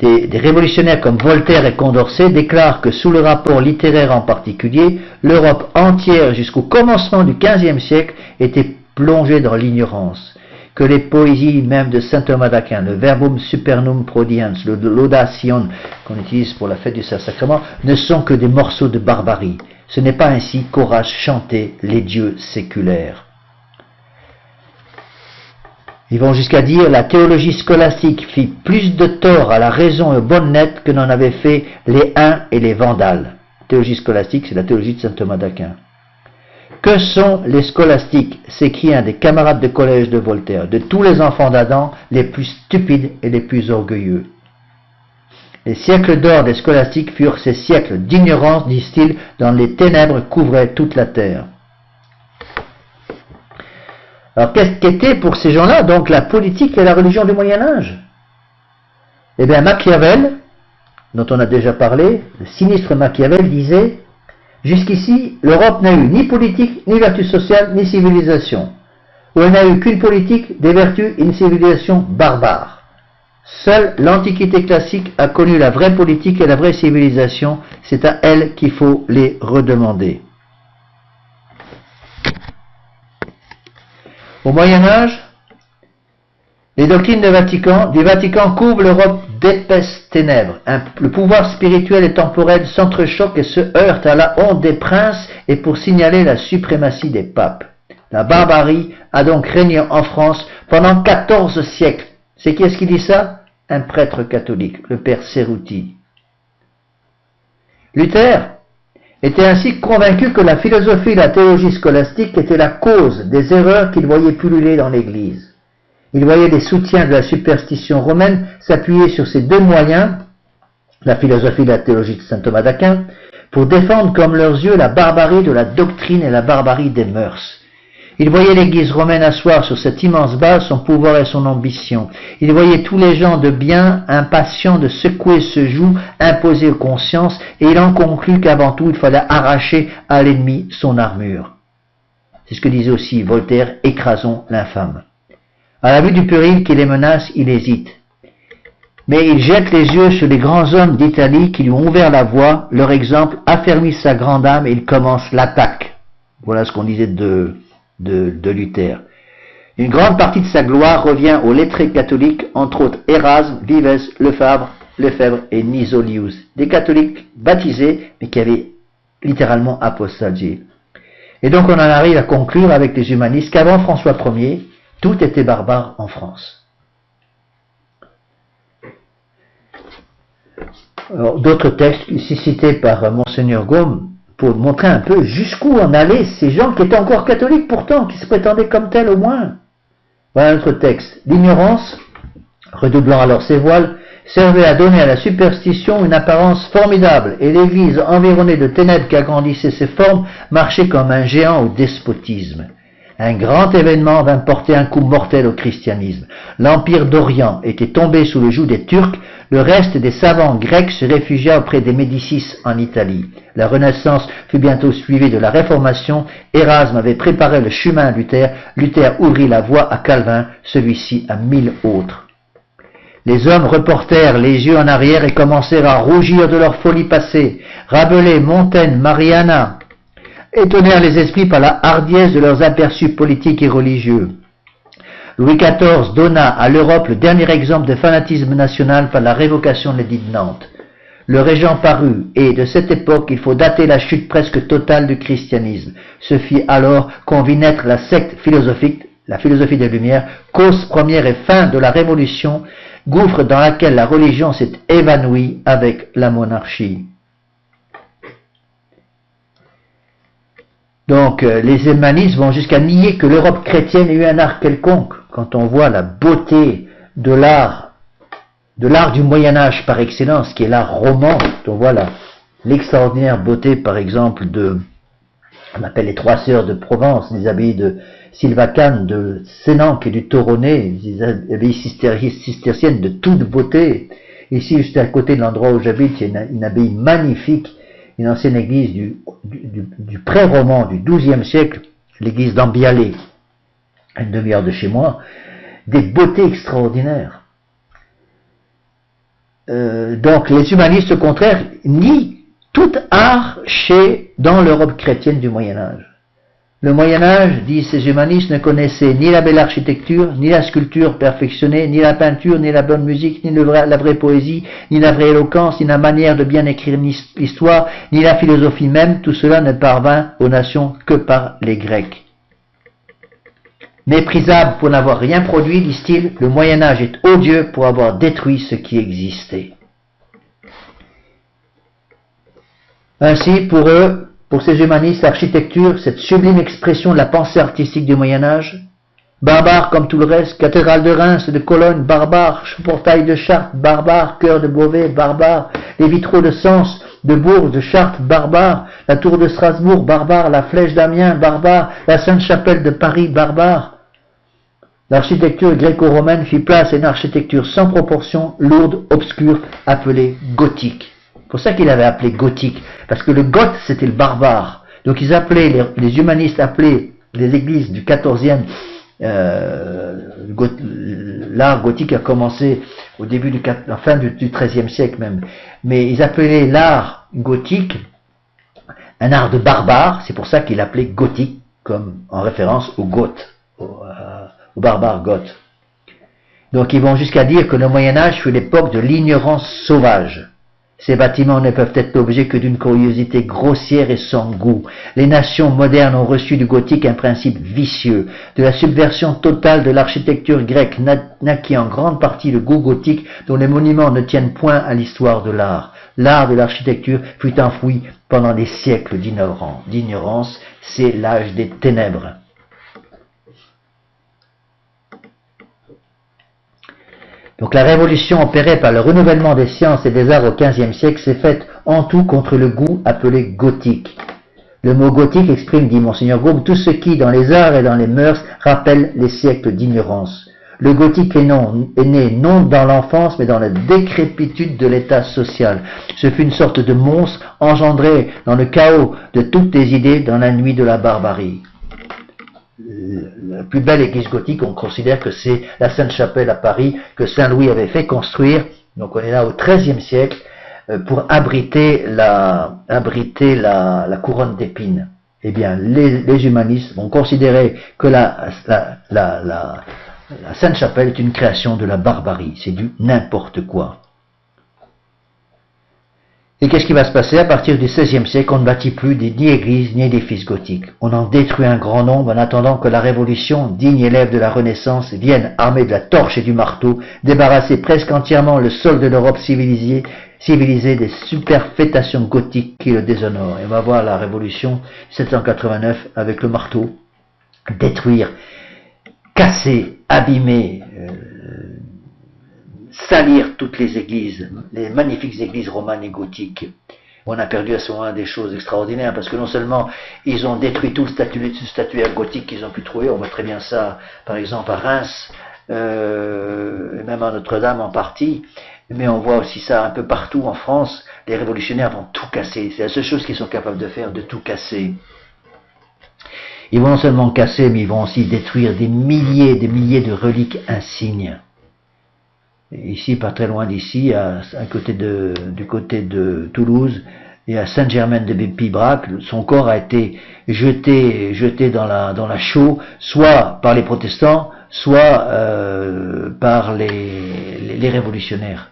des révolutionnaires comme Voltaire et Condorcet déclarent que sous le rapport littéraire en particulier, l'Europe entière jusqu'au commencement du XVe siècle était plongée dans l'ignorance, que les poésies même de saint Thomas d'Aquin, le Verbum Supernum Prodiens, l'Audacion qu'on utilise pour la fête du Saint-Sacrement, ne sont que des morceaux de barbarie. Ce n'est pas ainsi qu'Horace chantait les dieux séculaires. Ils vont jusqu'à dire la théologie scolastique fit plus de tort à la raison et aux bonnes lettres que n'en avaient fait les Huns et les Vandales. La théologie scolastique, c'est la théologie de saint Thomas d'Aquin. Que sont les scolastiques? S'écrie un des camarades de collège de Voltaire. De tous les enfants d'Adam, les plus stupides et les plus orgueilleux. Les siècles d'or des scolastiques furent ces siècles d'ignorance, disent-ils, dont les ténèbres couvraient toute la terre. Alors qu'est-ce qu'était pour ces gens-là donc la politique et la religion du Moyen-Âge? Eh bien Machiavel, dont on a déjà parlé, le sinistre Machiavel disait: jusqu'ici, l'Europe n'a eu ni politique, ni vertu sociale, ni civilisation. Ou elle n'a eu qu'une politique, des vertus et une civilisation barbare. Seule l'Antiquité classique a connu la vraie politique et la vraie civilisation. C'est à elle qu'il faut les redemander. Au Moyen-Âge, les doctrines du Vatican couvrent l'Europe d'épaisses ténèbres. Le pouvoir spirituel et temporel s'entrechoquent et se heurtent à la honte des princes et pour signaler la suprématie des papes. La barbarie a donc régné en France pendant 14 siècles. C'est qui est-ce qui dit ça? Un prêtre catholique, le père Ceruti. Luther était ainsi convaincu que la philosophie et la théologie scolastique étaient la cause des erreurs qu'il voyait pulluler dans l'Église. Il voyait les soutiens de la superstition romaine s'appuyer sur ces deux moyens, la philosophie et la théologie de saint Thomas d'Aquin, pour défendre comme leurs yeux la barbarie de la doctrine et la barbarie des mœurs. Il voyait l'Église romaine asseoir sur cette immense base son pouvoir et son ambition. Il voyait tous les gens de bien impatients de secouer ce joug imposé aux consciences, et il en conclut qu'avant tout il fallait arracher à l'ennemi son armure. C'est ce que disait aussi Voltaire: écrasons l'infâme. À la vue du péril qui les menace, il hésite. Mais il jette les yeux sur les grands hommes d'Italie qui lui ont ouvert la voie. Leur exemple affermit sa grande âme et il commence l'attaque. Voilà ce qu'on disait de Luther. Une grande partie de sa gloire revient aux lettrés catholiques, entre autres Erasme, Vives, Lefebvre et Nisolius, des catholiques baptisés mais qui avaient littéralement apostasié. Et donc on en arrive à conclure avec les humanistes qu'avant François Ier, tout était barbare en France. D'autres textes ici cités par Monseigneur Gaume pour montrer un peu jusqu'où en allaient ces gens qui étaient encore catholiques pourtant, qui se prétendaient comme tels au moins. Voilà notre texte. L'ignorance, redoublant alors ses voiles, servait à donner à la superstition une apparence formidable, et l'Église, environnée de ténèbres qui agrandissaient ses formes, marchait comme un géant au despotisme. Un grand événement vint porter un coup mortel au christianisme. L'Empire d'Orient était tombé sous le joug des Turcs, le reste des savants grecs se réfugia auprès des Médicis en Italie. La Renaissance fut bientôt suivie de la Réformation, Érasme avait préparé le chemin à Luther, Luther ouvrit la voie à Calvin, celui-ci à 1000 autres. Les hommes reportèrent les yeux en arrière et commencèrent à rougir de leur folie passée. Rabelais, Montaigne, Mariana étonnèrent les esprits par la hardiesse de leurs aperçus politiques et religieux. Louis XIV donna à l'Europe le dernier exemple de fanatisme national par la révocation de l'édit de Nantes. Le régent parut, et de cette époque il faut dater la chute presque totale du christianisme. Ce fit alors qu'on vit naître la secte philosophique, la philosophie des Lumières, cause première et fin de la Révolution, gouffre dans laquelle la religion s'est évanouie avec la monarchie. Donc les humanistes vont jusqu'à nier que l'Europe chrétienne ait eu un art quelconque. Quand on voit la beauté de l'art du Moyen-Âge par excellence, qui est l'art roman, on voit l'extraordinaire beauté par exemple on appelle les trois sœurs de Provence, les abbayes de Sylvacane, de Sénanque et du Toronnet, des abbayes cisterciennes de toute beauté. Ici, juste à côté de l'endroit où j'habite, il y a une abbaye magnifique, une ancienne église du pré-roman du XIIe siècle, l'église d'Ambialé, à une demi-heure de chez moi, des beautés extraordinaires. Donc les humanistes, au contraire, nient tout art dans l'Europe chrétienne du Moyen-Âge. Le Moyen-Âge, disent ces humanistes, ne connaissait ni la belle architecture, ni la sculpture perfectionnée, ni la peinture, ni la bonne musique, ni la vraie poésie, ni la vraie éloquence, ni la manière de bien écrire l'histoire, ni la philosophie même. Tout cela ne parvint aux nations que par les Grecs. Méprisable pour n'avoir rien produit, disent-ils, le Moyen-Âge est odieux pour avoir détruit ce qui existait. Ainsi, pour eux, pour ces humanistes, l'architecture, cette sublime expression de la pensée artistique du Moyen-Âge, barbare comme tout le reste, cathédrale de Reims et de Cologne, barbare, portail de Chartres, barbare, cœur de Beauvais, barbare, les vitraux de Sens, de Bourges, de Chartres, barbare, la tour de Strasbourg, barbare, la flèche d'Amiens, barbare, la Sainte-Chapelle de Paris, barbare. L'architecture gréco-romaine fit place à une architecture sans proportion, lourde, obscure, appelée gothique. C'est pour ça qu'il avait appelé gothique, parce que le goth c'était le barbare. Donc les humanistes appelaient les églises du 14e, l'art gothique a commencé au début la fin du XIIIe siècle même, mais ils appelaient l'art gothique un art de barbare, c'est pour ça qu'ils l'appelaient gothique, comme en référence aux Goths, aux barbares goths. Donc ils vont jusqu'à dire que le Moyen-Âge fut l'époque de l'ignorance sauvage. Ces bâtiments ne peuvent être l'objet que d'une curiosité grossière et sans goût. Les nations modernes ont reçu du gothique un principe vicieux. De la subversion totale de l'architecture grecque naquit en grande partie le goût gothique dont les monuments ne tiennent point à l'histoire de l'art. L'art de l'architecture fut enfoui pendant des siècles d'ignorance. C'est l'âge des ténèbres. Donc la révolution opérée par le renouvellement des sciences et des arts au XVe siècle s'est faite en tout contre le goût appelé gothique. Le mot gothique exprime, dit Monseigneur Gaume, tout ce qui, dans les arts et dans les mœurs, rappelle les siècles d'ignorance. Le gothique est né non dans l'enfance, mais dans la décrépitude de l'état social. Ce fut une sorte de monstre engendré dans le chaos de toutes les idées dans la nuit de la barbarie. La plus belle église gothique, on considère que c'est la Sainte-Chapelle à Paris, que Saint-Louis avait fait construire, donc on est là au XIIIe siècle, pour abriter la couronne d'épines. Eh bien, les humanistes vont considérer que la Sainte-Chapelle est une création de la barbarie, c'est du n'importe quoi. Et qu'est-ce qui va se passer? À partir du XVIe siècle, on ne bâtit plus ni églises ni édifices gothiques. On en détruit un grand nombre en attendant que la Révolution, digne élève de la Renaissance, vienne armée de la torche et du marteau, débarrasser presque entièrement le sol de l'Europe civilisée des superfétations gothiques qui le déshonorent. Et on va voir la Révolution 1789 avec le marteau, détruire, casser, abîmer, salir toutes les églises, les magnifiques églises romanes et gothiques. On a perdu à ce moment des choses extraordinaires, parce que non seulement ils ont détruit tout le statuaire gothique qu'ils ont pu trouver, on voit très bien ça par exemple à Reims, même à Notre-Dame en partie, mais on voit aussi ça un peu partout en France. Les révolutionnaires vont tout casser, c'est la seule chose qu'ils sont capables de faire, de tout casser. Ils vont non seulement casser, mais ils vont aussi détruire des milliers de reliques insignes. Ici, pas très loin d'ici, du côté de Toulouse, et à Saint-Germain-de-Pibrac, son corps a été jeté dans la chaux, soit par les protestants, soit par les révolutionnaires.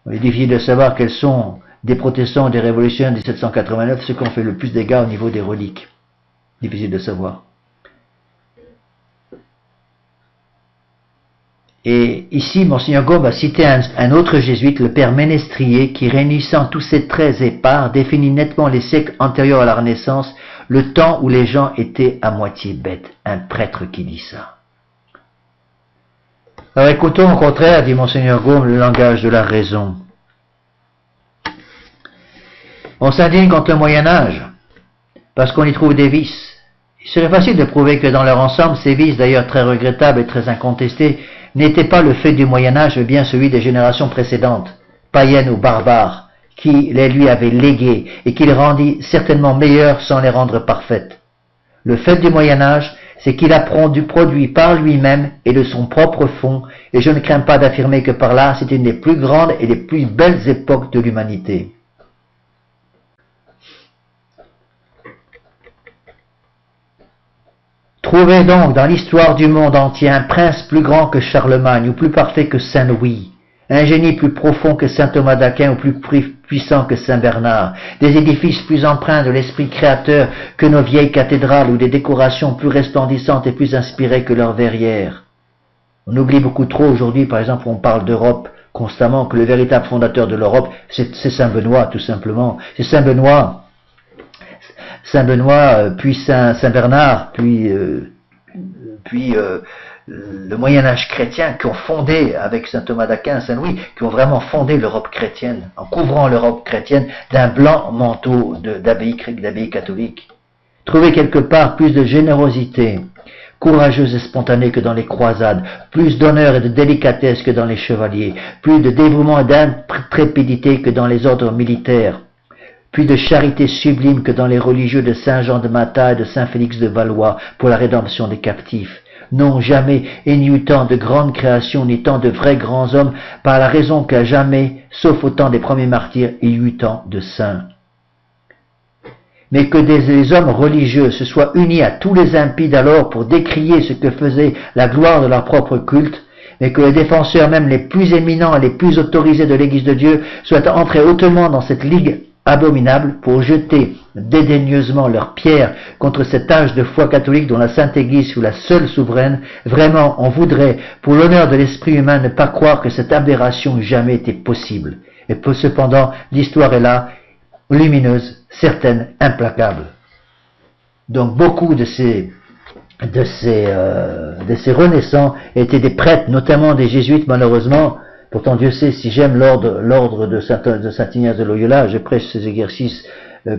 Il est difficile de savoir quels sont des protestants ou des révolutionnaires de 1789 ceux qui ont fait le plus de dégâts au niveau des reliques. Difficile de savoir. Et ici, Monseigneur Gaume a cité un autre jésuite, le père Ménestrier, qui, réunissant tous ces traits épars, définit nettement les siècles antérieurs à la Renaissance, le temps où les gens étaient à moitié bêtes. Un prêtre qui dit ça. Alors écoutons au contraire, dit Monseigneur Gaume, le langage de la raison. On s'indigne contre le Moyen-Âge, parce qu'on y trouve des vices. Il serait facile de prouver que dans leur ensemble, ces vices, d'ailleurs très regrettables et très incontestés, n'étaient pas le fait du Moyen-Âge, mais bien celui des générations précédentes, païennes ou barbares, qui les lui avaient légués et qu'il rendit certainement meilleurs sans les rendre parfaites. Le fait du Moyen-Âge, c'est qu'il a produit par lui-même et de son propre fond, et je ne crains pas d'affirmer que par là, c'est une des plus grandes et des plus belles époques de l'humanité. Trouvez donc dans l'histoire du monde entier un prince plus grand que Charlemagne ou plus parfait que Saint Louis, un génie plus profond que Saint Thomas d'Aquin ou plus puissant que Saint Bernard, des édifices plus empreints de l'esprit créateur que nos vieilles cathédrales ou des décorations plus resplendissantes et plus inspirées que leurs verrières. On oublie beaucoup trop aujourd'hui, par exemple, on parle d'Europe constamment, que le véritable fondateur de l'Europe, c'est Saint Benoît, tout simplement. C'est Saint Benoît, puis Saint Bernard, puis le Moyen-Âge chrétien, qui ont fondé, avec Saint Thomas d'Aquin, Saint Louis, qui ont vraiment fondé l'Europe chrétienne, en couvrant l'Europe chrétienne d'un blanc manteau d'abbaye catholique. Trouvez quelque part plus de générosité, courageuse et spontanée que dans les croisades, plus d'honneur et de délicatesse que dans les chevaliers, plus de dévouement et d'intrépidité que dans les ordres militaires, plus de charité sublime que dans les religieux de Saint Jean de Matha et de Saint Félix de Valois pour la rédemption des captifs. Non, jamais, il n'y eut tant de grandes créations, ni tant de vrais grands hommes, par la raison qu'à jamais, sauf au temps des premiers martyrs, il y eut tant de saints. Mais que des hommes religieux se soient unis à tous les impies d'alors pour décrier ce que faisait la gloire de leur propre culte, mais que les défenseurs même les plus éminents et les plus autorisés de l'Église de Dieu soient entrés hautement dans cette ligue abominable pour jeter dédaigneusement leurs pierres contre cet âge de foi catholique dont la Sainte Église fut la seule souveraine, vraiment on voudrait, pour l'honneur de l'esprit humain, ne pas croire que cette aberration eût jamais été possible. Et cependant, l'histoire est là, lumineuse, certaine, implacable. Donc beaucoup de ces renaissants étaient des prêtres, notamment des jésuites malheureusement. Pourtant Dieu sait si j'aime l'ordre de Saint Ignace de Loyola, je prêche ces exercices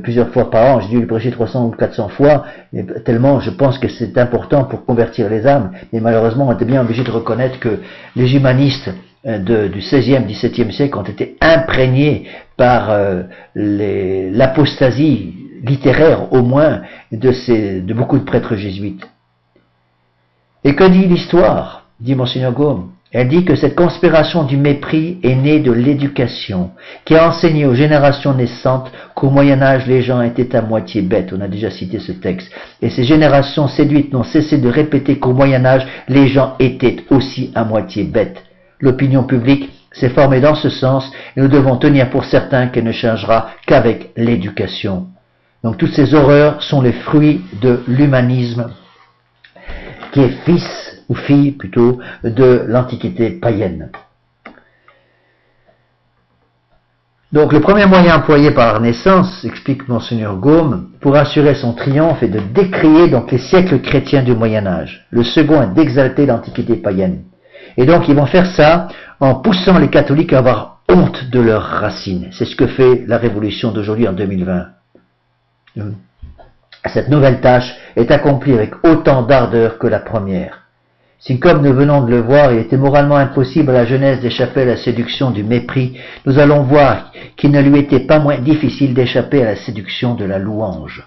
plusieurs fois par an, j'ai dû le prêcher 300 ou 400 fois, tellement je pense que c'est important pour convertir les âmes, mais malheureusement on était bien obligé de reconnaître que les humanistes du XVIe, XVIIe siècle ont été imprégnés par l'apostasie littéraire au moins de beaucoup de prêtres jésuites. Et que dit l'histoire, dit Monseigneur Gaume? Elle dit que cette conspiration du mépris est née de l'éducation, qui a enseigné aux générations naissantes qu'au Moyen-Âge les gens étaient à moitié bêtes. On a déjà cité ce texte. Et ces générations séduites n'ont cessé de répéter qu'au Moyen-Âge les gens étaient aussi à moitié bêtes. L'opinion publique s'est formée dans ce sens et nous devons tenir pour certain qu'elle ne changera qu'avec l'éducation. Donc toutes ces horreurs sont les fruits de l'humanisme qui est fils ou fille plutôt, de l'Antiquité païenne. Donc le premier moyen employé par la Renaissance, explique Monseigneur Gaume, pour assurer son triomphe est de décrier donc les siècles chrétiens du Moyen-Âge. Le second est d'exalter l'Antiquité païenne. Et donc ils vont faire ça en poussant les catholiques à avoir honte de leurs racines. C'est ce que fait la révolution d'aujourd'hui en 2020. Cette nouvelle tâche est accomplie avec autant d'ardeur que la première. Si, comme nous venons de le voir, il était moralement impossible à la jeunesse d'échapper à la séduction du mépris, nous allons voir qu'il ne lui était pas moins difficile d'échapper à la séduction de la louange.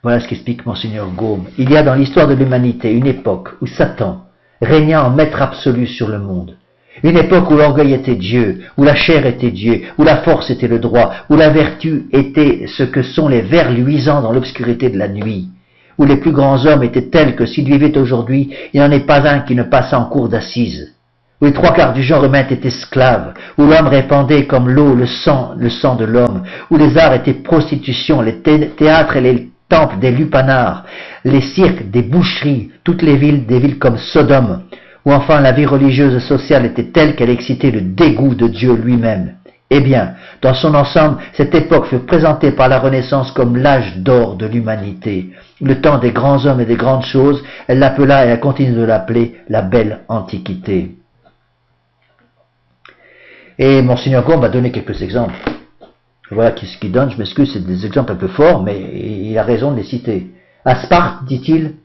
Voilà ce qu'explique Monseigneur Gaume. Il y a dans l'histoire de l'humanité une époque où Satan régna en maître absolu sur le monde. Une époque où l'orgueil était Dieu, où la chair était Dieu, où la force était le droit, où la vertu était ce que sont les vers luisants dans l'obscurité de la nuit, où les plus grands hommes étaient tels que s'ils vivaient aujourd'hui, il n'en est pas un qui ne passe en cour d'assises, où les trois quarts du genre humain étaient esclaves, où l'homme répandait comme l'eau le sang de l'homme, où les arts étaient prostitution, les théâtres et les temples des lupanards, les cirques des boucheries, toutes les villes des villes comme Sodome, où enfin la vie religieuse et sociale était telle qu'elle excitait le dégoût de Dieu lui-même. Eh bien, dans son ensemble, cette époque fut présentée par la Renaissance comme l'âge d'or de l'humanité, le temps des grands hommes et des grandes choses. Elle l'appela et elle continue de l'appeler la belle Antiquité. Et Monseigneur Gaume a donné quelques exemples. Voilà ce qu'il donne, je m'excuse, c'est des exemples un peu forts, mais il a raison de les citer. À Sparte, dit-il,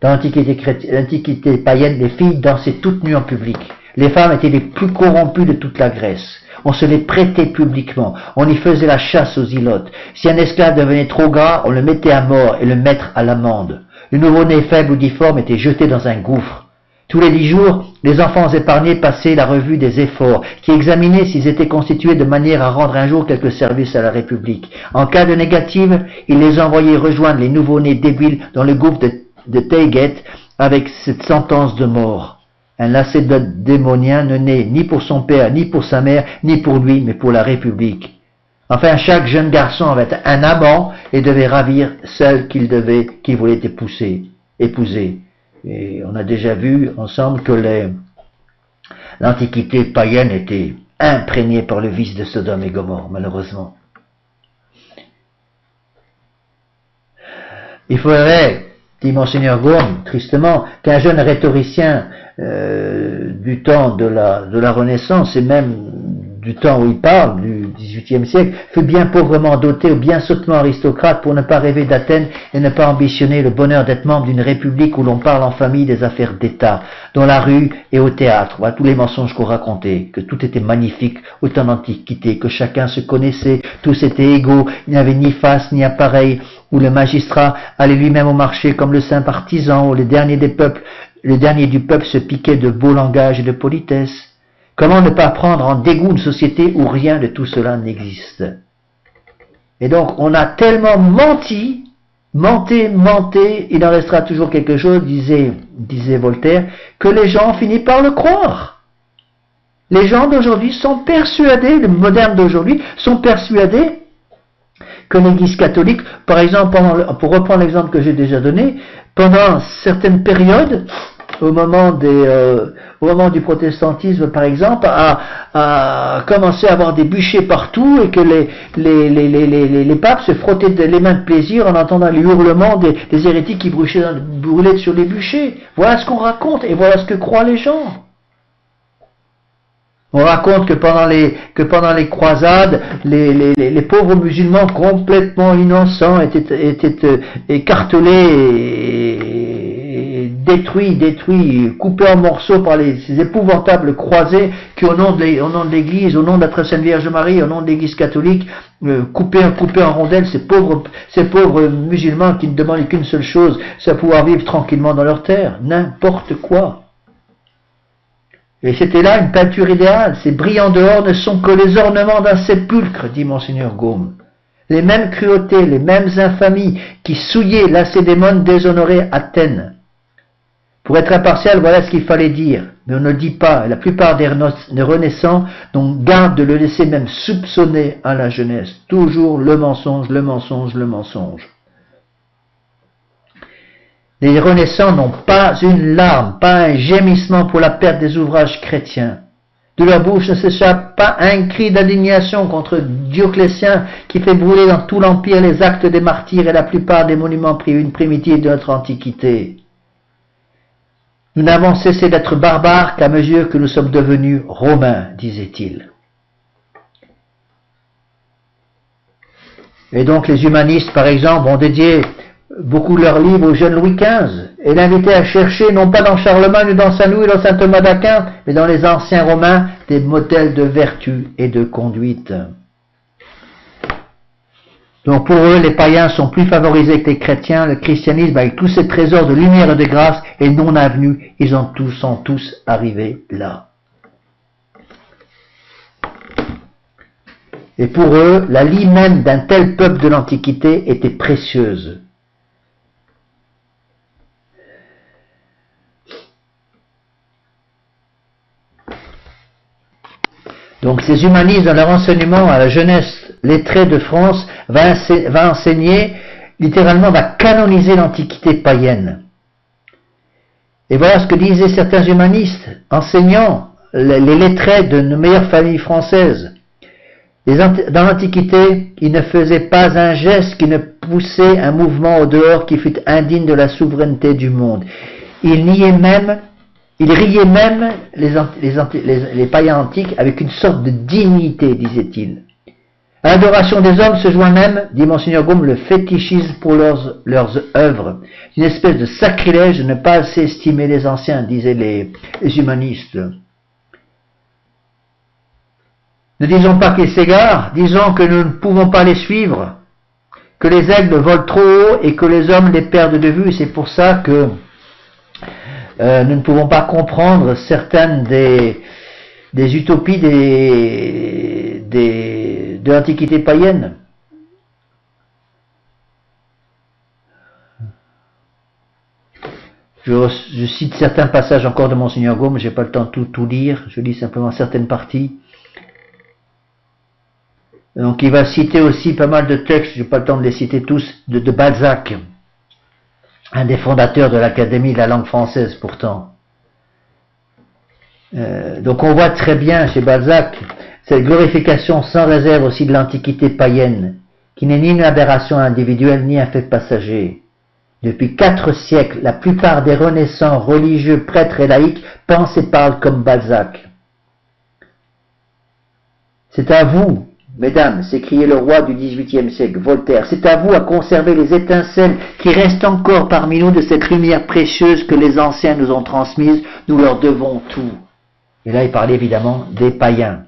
dans l'Antiquité païenne, les filles dansaient toutes nues en public. Les femmes étaient les plus corrompues de toute la Grèce. On se les prêtait publiquement. On y faisait la chasse aux ilotes. Si un esclave devenait trop gras, on le mettait à mort et le maître à l'amende. Le nouveau-né faible ou difforme était jeté dans un gouffre. Tous les 10 jours, les enfants épargnés passaient la revue des efforts, qui examinaient s'ils étaient constitués de manière à rendre un jour quelque service à la République. En cas de négative, ils les envoyaient rejoindre les nouveau-nés débiles dans le groupe de Tayget avec cette sentence de mort. Un lacédémonien ne naît ni pour son père, ni pour sa mère, ni pour lui, mais pour la République. Enfin, chaque jeune garçon avait un amant et devait ravir celle qu'il voulait épouser. Et on a déjà vu ensemble que l'Antiquité païenne était imprégnée par le vice de Sodome et Gomorrhe, malheureusement. Il faudrait, dit Monseigneur Gaume, tristement, qu'un jeune rhétoricien du temps de la Renaissance et même du temps où il parle, du XVIIIe siècle, fut bien pauvrement doté ou bien sottement aristocrate pour ne pas rêver d'Athènes et ne pas ambitionner le bonheur d'être membre d'une république où l'on parle en famille des affaires d'État, dans la rue et au théâtre. Voilà tous les mensonges qu'on racontait, que tout était magnifique au temps d'Antiquité, que chacun se connaissait, tous étaient égaux, il n'y avait ni face ni appareil, où le magistrat allait lui-même au marché comme le saint partisan, où le dernier du peuple se piquait de beau langage et de politesse. Comment ne pas prendre en dégoût une société où rien de tout cela n'existe? Et donc, on a tellement menti, il en restera toujours quelque chose, disait Voltaire, que les gens finissent par le croire. Les gens d'aujourd'hui sont persuadés, les modernes d'aujourd'hui sont persuadés que l'Église catholique, par exemple, pour reprendre l'exemple que j'ai déjà donné, pendant certaines périodes, au moment du protestantisme, par exemple, a commencé à avoir des bûchers partout et que les papes se frottaient les mains de plaisir en entendant les hurlements des hérétiques qui brûlaient sur les bûchers. Voilà ce qu'on raconte et voilà ce que croient les gens. On raconte que pendant les croisades, les pauvres musulmans complètement innocents étaient écartelés et détruits, coupés en morceaux par ces épouvantables croisés qui, au nom de l'Église, au nom de la Très Sainte Vierge Marie, au nom de l'Église catholique, coupés en rondelles ces pauvres musulmans qui ne demandaient qu'une seule chose, c'est pouvoir vivre tranquillement dans leur terre. N'importe quoi. Et c'était là une peinture idéale. Ces brillants dehors ne sont que les ornements d'un sépulcre, dit Monseigneur Gaume. Les mêmes cruautés, les mêmes infamies qui souillaient Lacédémone déshonoraient Athènes. Pour être impartial, voilà ce qu'il fallait dire. Mais on ne le dit pas. La plupart des renaissants n'ont garde de le laisser même soupçonner à la jeunesse. Toujours le mensonge, le mensonge, le mensonge. Les renaissants n'ont pas une larme, pas un gémissement pour la perte des ouvrages chrétiens. De leur bouche ne s'échappe pas un cri d'indignation contre Dioclétien qui fait brûler dans tout l'Empire les actes des martyrs et la plupart des monuments primitifs de notre Antiquité. Nous n'avons cessé d'être barbares qu'à mesure que nous sommes devenus romains, disait-il. Et donc les humanistes, par exemple, ont dédié beaucoup de leurs livres au jeune Louis XV et l'invitaient à chercher, non pas dans Charlemagne ou dans Saint-Louis ou dans saint Thomas d'Aquin, mais dans les anciens Romains, des modèles de vertu et de conduite. Donc pour eux, les païens sont plus favorisés que les chrétiens. Le christianisme, avec tous ses trésors de lumière et de grâce, est non avenu. Ils sont tous arrivés là. Et pour eux, la lie même d'un tel peuple de l'Antiquité était précieuse. Donc ces humanistes, dans leur enseignement à la jeunesse lettrée de France, va enseigner, littéralement, va canoniser l'Antiquité païenne. Et voilà ce que disaient certains humanistes, enseignant les lettrés de nos meilleures familles françaises. Dans l'Antiquité, ils ne faisaient pas un geste qui ne poussait un mouvement au dehors qui fût indigne de la souveraineté du monde. Ils riaient même les païens antiques avec une sorte de dignité, disait-il. À l'adoration des hommes se joint même, dit Monseigneur Gaume, le fétichisme pour leurs œuvres. Une espèce de sacrilège de ne pas assez estimer les anciens, disaient les humanistes. Ne disons pas qu'ils s'égarent, disons que nous ne pouvons pas les suivre, que les aigles volent trop haut et que les hommes les perdent de vue. C'est pour ça que nous ne pouvons pas comprendre certaines des utopies de l'Antiquité païenne. Je cite certains passages encore de Monseigneur Gaume, je n'ai pas le temps de tout lire, je lis simplement certaines parties. Donc il va citer aussi pas mal de textes, je n'ai pas le temps de les citer tous, de Balzac, un des fondateurs de l'Académie de la langue française pourtant. Donc on voit très bien chez Balzac cette glorification sans réserve aussi de l'Antiquité païenne, qui n'est ni une aberration individuelle ni un fait passager. Depuis 4 siècles, la plupart des renaissants religieux, prêtres et laïcs pensent et parlent comme Balzac. C'est à vous, mesdames, s'écriait le roi du XVIIIe siècle, Voltaire, c'est à vous à conserver les étincelles qui restent encore parmi nous de cette lumière précieuse que les anciens nous ont transmise, nous leur devons tout. Et là il parlait évidemment des païens.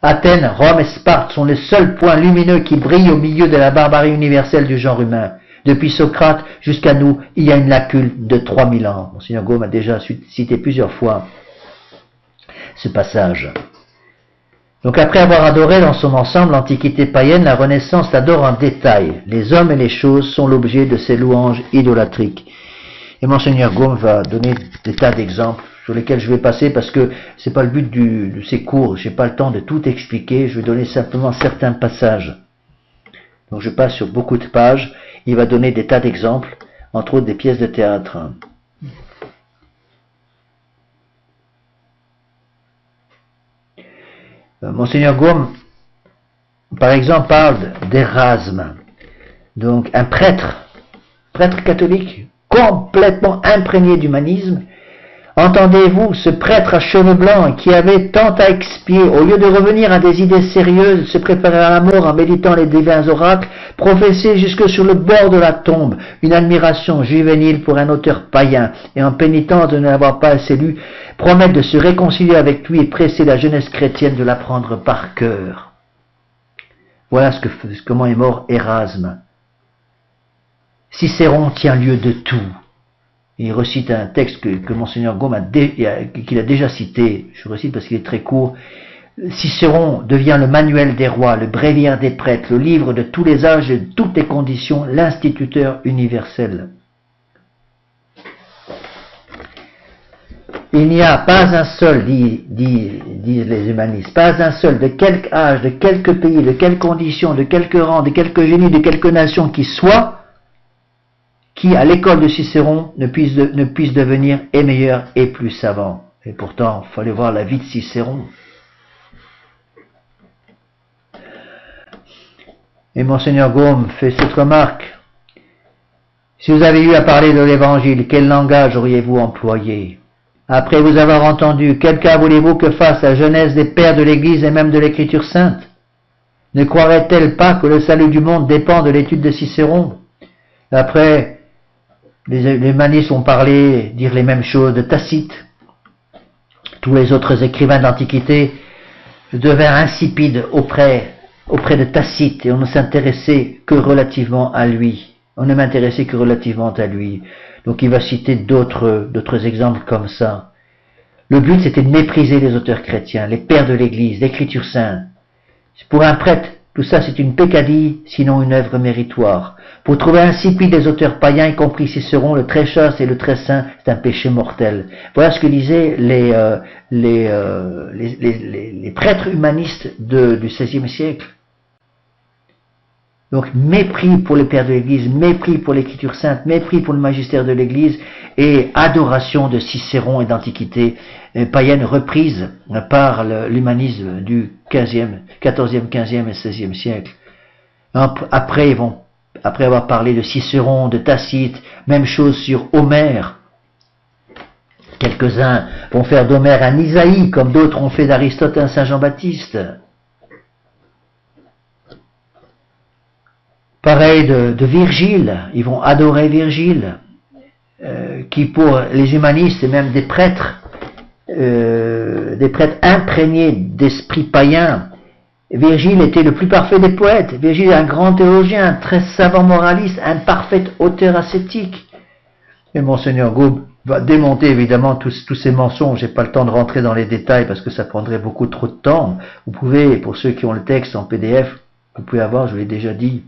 Athènes, Rome et Sparte sont les seuls points lumineux qui brillent au milieu de la barbarie universelle du genre humain. Depuis Socrate jusqu'à nous, il y a une lacune de 3000 ans. Monseigneur Gaume a déjà cité plusieurs fois ce passage. Donc après avoir adoré dans son ensemble l'Antiquité païenne, la Renaissance l'adore en détail. Les hommes et les choses sont l'objet de ces louanges idolatriques. Et Monseigneur Gaume va donner des tas d'exemples sur lesquels je vais passer parce que c'est pas le but de ces cours, j'ai pas le temps de tout expliquer, je vais donner simplement certains passages. Donc je passe sur beaucoup de pages, il va donner des tas d'exemples, entre autres des pièces de théâtre. Monseigneur Gaume, par exemple, parle d'Érasme, donc un prêtre catholique complètement imprégné d'humanisme. Entendez-vous, ce prêtre à cheveux blancs qui avait tant à expier, au lieu de revenir à des idées sérieuses, se préparer à la mort en méditant les divins oracles, professait jusque sur le bord de la tombe une admiration juvénile pour un auteur païen, et en pénitence de ne l'avoir pas assez lu, promettre de se réconcilier avec lui et presser la jeunesse chrétienne de l'apprendre par cœur. Voilà comment est mort Érasme. Cicéron tient lieu de tout. Il recite un texte que Monseigneur Gaume qu'il a déjà cité, je recite parce qu'il est très court. Cicéron devient le manuel des rois, le bréviaire des prêtres, le livre de tous les âges et de toutes les conditions, l'instituteur universel. Il n'y a pas un seul, disent les humanistes, pas un seul, de quelque âge, de quelque pays, de quelle condition, de quelque rang, de quelque génie, de quelque nation qui soit, qui, à l'école de Cicéron, ne puisse devenir et meilleur et plus savant. Et pourtant, il fallait voir la vie de Cicéron. Et Monseigneur Gaume fait cette remarque. Si vous avez eu à parler de l'Évangile, quel langage auriez-vous employé? après vous avoir entendu, quel cas voulez-vous que fasse la jeunesse des pères de l'Église et même de l'Écriture sainte? Ne croirait-elle pas que le salut du monde dépend de l'étude de Cicéron? Après, les humanistes ont parlé, dire les mêmes choses de Tacite. Tous les autres écrivains de l'Antiquité devinrent insipides auprès de Tacite et on ne s'intéressait que relativement à lui. On ne m'intéressait que relativement à lui. Donc il va citer d'autres exemples comme ça. Le but c'était de mépriser les auteurs chrétiens, les pères de l'Église, l'Écriture sainte. Pour un prêtre, tout ça c'est une peccadille, sinon une œuvre méritoire. Pour trouver insipide les auteurs païens, y compris Cicéron, le très chaste et le très saint, c'est un péché mortel. Voilà ce que disaient les prêtres humanistes du XVIe siècle. Donc mépris pour les pères de l'Église, mépris pour l'Écriture sainte, mépris pour le magistère de l'Église et adoration de Cicéron et d'Antiquité païenne reprise par l'humanisme du 14e, 15e et 16e siècle. Après avoir parlé de Cicéron, de Tacite, même chose sur Homère. Quelques-uns vont faire d'Homère un Isaïe, comme d'autres ont fait d'Aristote un Saint Jean-Baptiste. Pareil de Virgile, ils vont adorer Virgile, qui pour les humanistes et même des prêtres imprégnés d'esprit païen, Virgile était le plus parfait des poètes. Virgile est un grand théologien, un très savant moraliste, un parfait auteur ascétique. Et Monseigneur Gaube va démonter évidemment tous ces mensonges. J'ai pas le temps de rentrer dans les détails parce que ça prendrait beaucoup trop de temps. Vous pouvez, pour ceux qui ont le texte en PDF, vous pouvez avoir, je l'ai déjà dit,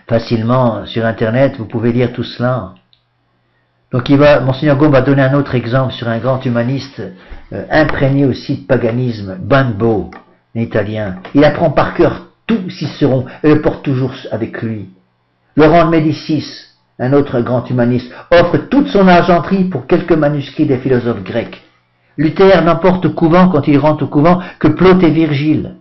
facilement sur Internet, vous pouvez lire tout cela. Donc Monseigneur Gaube va donner un autre exemple sur un grand humaniste imprégné aussi de paganisme, Bembo, un Italien. Il apprend par cœur tout Cicéron et le porte toujours avec lui. Laurent de Médicis, un autre grand humaniste, offre toute son argenterie pour quelques manuscrits des philosophes grecs. Luther n'emporte au couvent, quand il rentre au couvent, que Plaute et Virgile.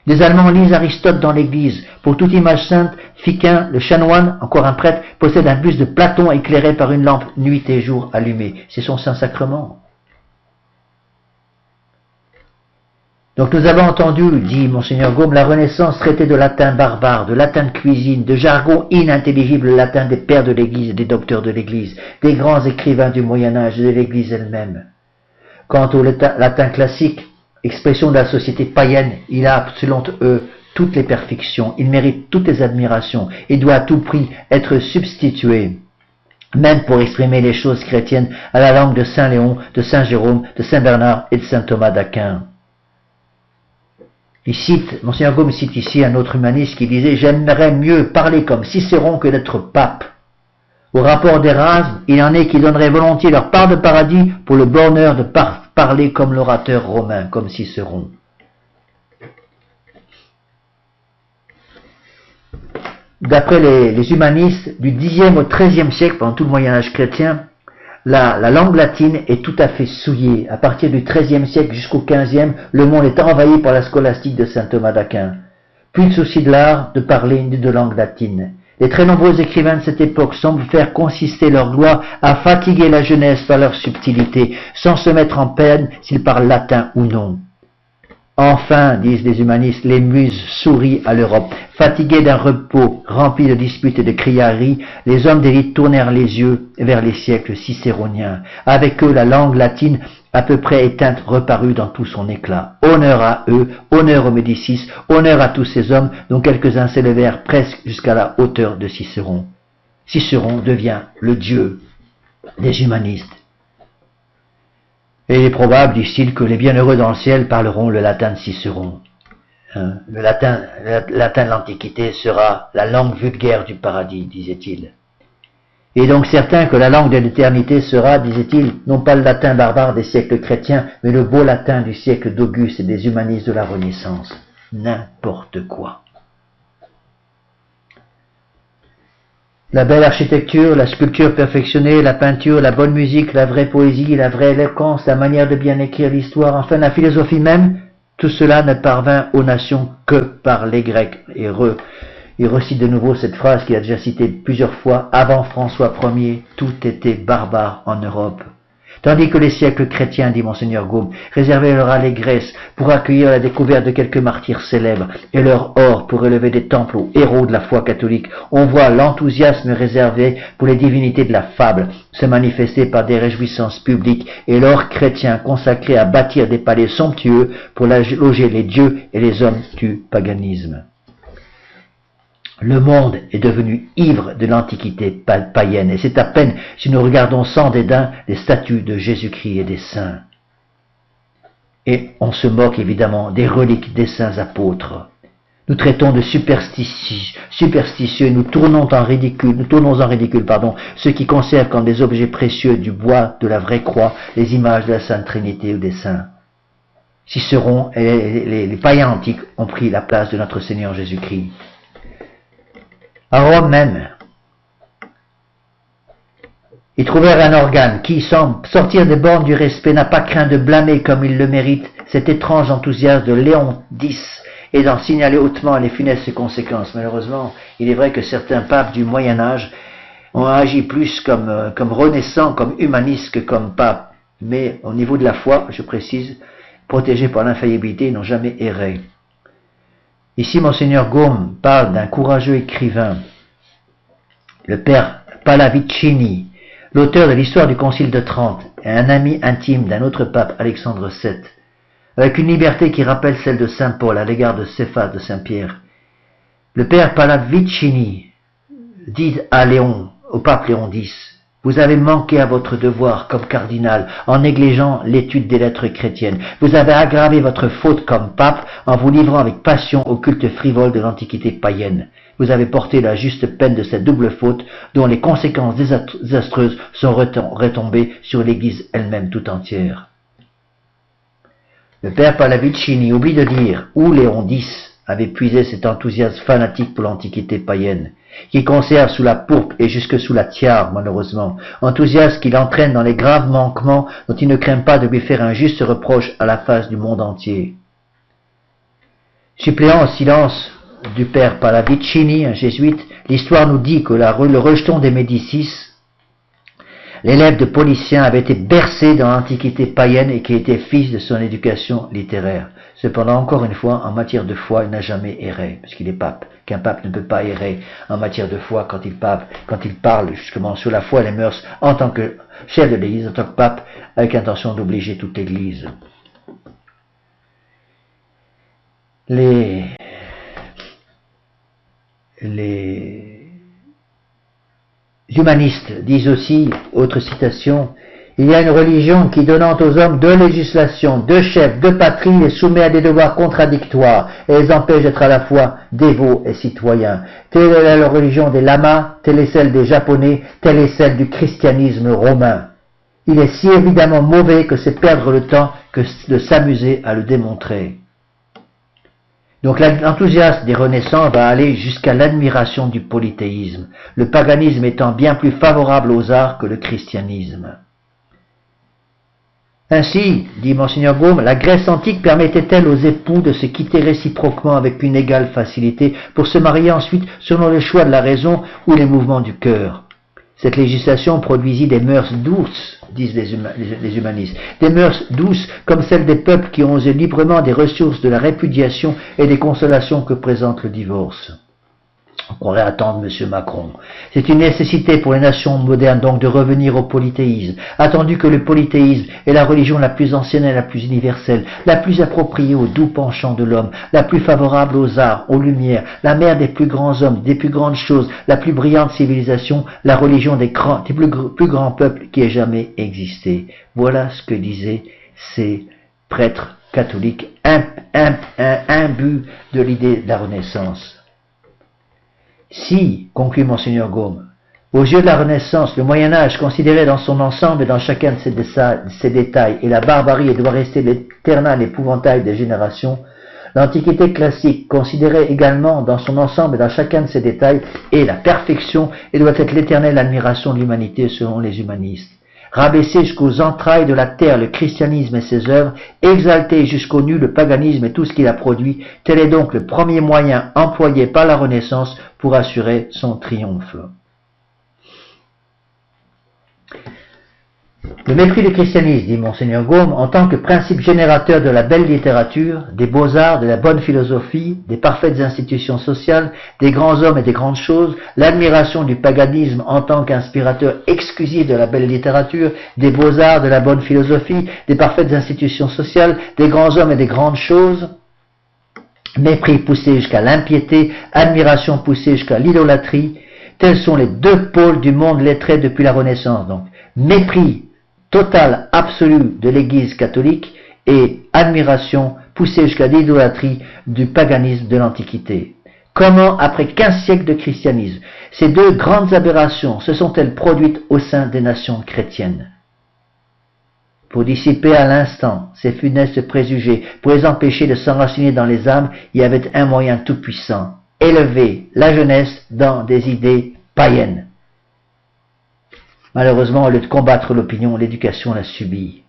Les Allemands lisent Aristote dans l'église. Pour toute image sainte, Fiquin, le chanoine, encore un prêtre, possède un buste de Platon éclairé par une lampe nuit et jour allumée. C'est son Saint-Sacrement. Donc nous avons entendu, dit Monseigneur Gaume, la Renaissance traiter de latin barbare, de latin de cuisine, de jargon inintelligible, le latin des pères de l'Église et des docteurs de l'Église, des grands écrivains du Moyen-Âge et de l'Église elle-même. Quant au latin classique, expression de la société païenne, il a, selon eux, toutes les perfections, il mérite toutes les admirations, il doit à tout prix être substitué, même pour exprimer les choses chrétiennes, à la langue de Saint Léon, de Saint Jérôme, de Saint Bernard et de Saint Thomas d'Aquin. Monseigneur Gaume cite ici un autre humaniste qui disait « J'aimerais mieux parler comme Cicéron que d'être pape ». Au rapport d'Érasme, il en est qui donneraient volontiers leur part de paradis pour le bonheur de parler comme l'orateur romain, comme Cicéron. D'après les humanistes, du Xe au XIIIe siècle, pendant tout le Moyen-Âge chrétien, la langue latine est tout à fait souillée. À partir du XIIIe siècle jusqu'au XVe, le monde est envahi par la scolastique de saint Thomas d'Aquin. Plus de souci de l'art de parler ni de langue latine. Les très nombreux écrivains de cette époque semblent faire consister leur gloire à fatiguer la jeunesse par leur subtilité, sans se mettre en peine s'ils parlent latin ou non. Enfin, disent les humanistes, les muses sourient à l'Europe. Fatigués d'un repos rempli de disputes et de criailleries, les hommes d'élite tournèrent les yeux vers les siècles cicéroniens. Avec eux, la langue latine, à peu près éteinte, reparut dans tout son éclat. Honneur à eux, honneur aux Médicis, honneur à tous ces hommes dont quelques-uns s'élevèrent presque jusqu'à la hauteur de Cicéron. Cicéron devient le dieu des humanistes. Et il est probable, disent-ils, que les bienheureux dans le ciel parleront le latin de Cicéron. Le latin de l'Antiquité sera la langue vulgaire du paradis, disait-il. Et donc certain que la langue de l'éternité sera, disait-il, non pas le latin barbare des siècles chrétiens, mais le beau latin du siècle d'Auguste et des humanistes de la Renaissance. N'importe quoi. La belle architecture, la sculpture perfectionnée, la peinture, la bonne musique, la vraie poésie, la vraie éloquence, la manière de bien écrire l'histoire, enfin la philosophie même, tout cela ne parvint aux nations que par les Grecs. Et il recite de nouveau cette phrase qu'il a déjà citée plusieurs fois, avant François Ier, tout était barbare en Europe. tandis que les siècles chrétiens, dit Monseigneur Gaume, réservaient leur allégresse pour accueillir la découverte de quelques martyrs célèbres et leur or pour élever des temples aux héros de la foi catholique, on voit l'enthousiasme réservé pour les divinités de la fable se manifester par des réjouissances publiques et l'or chrétien consacré à bâtir des palais somptueux pour loger les dieux et les hommes du paganisme. Le monde est devenu ivre de l'antiquité païenne, et c'est à peine si nous regardons sans dédain les statues de Jésus-Christ et des saints. Et on se moque évidemment des reliques des saints apôtres. Nous traitons de superstitieux, nous tournons en ridicule, ceux qui conservent comme des objets précieux du bois de la vraie croix les images de la Sainte Trinité ou des saints. Cicéron et les païens antiques ont pris la place de notre Seigneur Jésus-Christ. À Rome même, ils trouvèrent un organe qui, sans sortir des bornes du respect, n'a pas craint de blâmer comme il le mérite cet étrange enthousiasme de Léon X et d'en signaler hautement les funestes conséquences. Malheureusement, il est vrai que certains papes du Moyen-Âge ont agi plus comme renaissants, comme humanistes que comme papes. Mais au niveau de la foi, je précise, protégés par l'infaillibilité, ils n'ont jamais erré. Ici, Monseigneur Gaume parle d'un courageux écrivain, le père Pallavicini, l'auteur de l'histoire du Concile de Trente, et un ami intime d'un autre pape, Alexandre VII, avec une liberté qui rappelle celle de saint Paul à l'égard de Céphas de Saint-Pierre. Le père Pallavicini dit au pape Léon X, « Vous avez manqué à votre devoir comme cardinal en négligeant l'étude des lettres chrétiennes. Vous avez aggravé votre faute comme pape en vous livrant avec passion au culte frivole de l'antiquité païenne. Vous avez porté la juste peine de cette double faute dont les conséquences désastreuses sont retombées sur l'Église elle-même tout entière. » Le père Pallavicini oublie de dire où Léon X avait puisé cet enthousiasme fanatique pour l'antiquité païenne, qui conserve sous la pourpre et jusque sous la tiare, malheureusement, enthousiasme qui l'entraîne dans les graves manquements dont il ne craint pas de lui faire un juste reproche à la face du monde entier. Suppléant au silence du père Pallavicini, un jésuite, l'histoire nous dit que le rejeton des Médicis, l'élève de Policien, avait été bercé dans l'antiquité païenne et qui était fils de son éducation littéraire. Cependant, encore une fois, en matière de foi, il n'a jamais erré, puisqu'il est pape. Qu'un pape ne peut pas errer en matière de foi quand il parle justement sur la foi et les mœurs en tant que chef de l'Église, en tant que pape, avec intention d'obliger toute l'Église. Les humanistes disent aussi, autre citation, « Il y a une religion qui, donnant aux hommes deux législations, deux chefs, deux patries, les soumet à des devoirs contradictoires et les empêche d'être à la fois dévots et citoyens. Telle est la religion des lamas, telle est celle des japonais, telle est celle du christianisme romain. Il est si évidemment mauvais que c'est perdre le temps que de s'amuser à le démontrer. » Donc l'enthousiasme des renaissants va aller jusqu'à l'admiration du polythéisme, le paganisme étant bien plus favorable aux arts que le christianisme. Ainsi, dit Monseigneur Gaume, la Grèce antique permettait-elle aux époux de se quitter réciproquement avec une égale facilité pour se marier ensuite selon le choix de la raison ou les mouvements du cœur. Cette législation produisit des mœurs douces, disent les humanistes, des mœurs douces comme celles des peuples qui ont osé librement des ressources de la répudiation et des consolations que présente le divorce. On pourrait attendre M. Macron. C'est une nécessité pour les nations modernes donc de revenir au polythéisme, attendu que le polythéisme est la religion la plus ancienne et la plus universelle, la plus appropriée aux doux penchants de l'homme, la plus favorable aux arts, aux lumières, la mère des plus grands hommes, des plus grandes choses, la plus brillante civilisation, la religion des plus grands peuples qui ait jamais existé. Voilà ce que disaient ces prêtres catholiques imbus de l'idée de la Renaissance. Si, conclut Monseigneur Gaume, aux yeux de la Renaissance, le Moyen-Âge, considéré dans son ensemble et dans chacun de ses détails, et la barbarie et doit rester l'éternel épouvantail des générations, l'Antiquité classique, considérée également dans son ensemble et dans chacun de ses détails, est la perfection et doit être l'éternelle admiration de l'humanité selon les humanistes. Rabaisser jusqu'aux entrailles de la terre le christianisme et ses œuvres, exalter jusqu'au nu le paganisme et tout ce qu'il a produit, tel est donc le premier moyen employé par la Renaissance pour assurer son triomphe. Le mépris du christianisme, dit Monseigneur Gaume, en tant que principe générateur de la belle littérature, des beaux-arts, de la bonne philosophie, des parfaites institutions sociales, des grands hommes et des grandes choses, l'admiration du paganisme en tant qu'inspirateur exclusif de la belle littérature, des beaux-arts, de la bonne philosophie, des parfaites institutions sociales, des grands hommes et des grandes choses, mépris poussé jusqu'à l'impiété, admiration poussée jusqu'à l'idolâtrie, tels sont les deux pôles du monde lettré depuis la Renaissance. Donc, mépris total, absolu de l'Église catholique et admiration poussée jusqu'à l'idolâtrie du paganisme de l'Antiquité. Comment, après 15 siècles de christianisme, ces deux grandes aberrations se sont-elles produites au sein des nations chrétiennes? Pour dissiper à l'instant ces funestes préjugés, pour les empêcher de s'enraciner dans les âmes, il y avait un moyen tout-puissant, élever la jeunesse dans des idées païennes. Malheureusement, au lieu de combattre l'opinion, l'éducation l'a subie.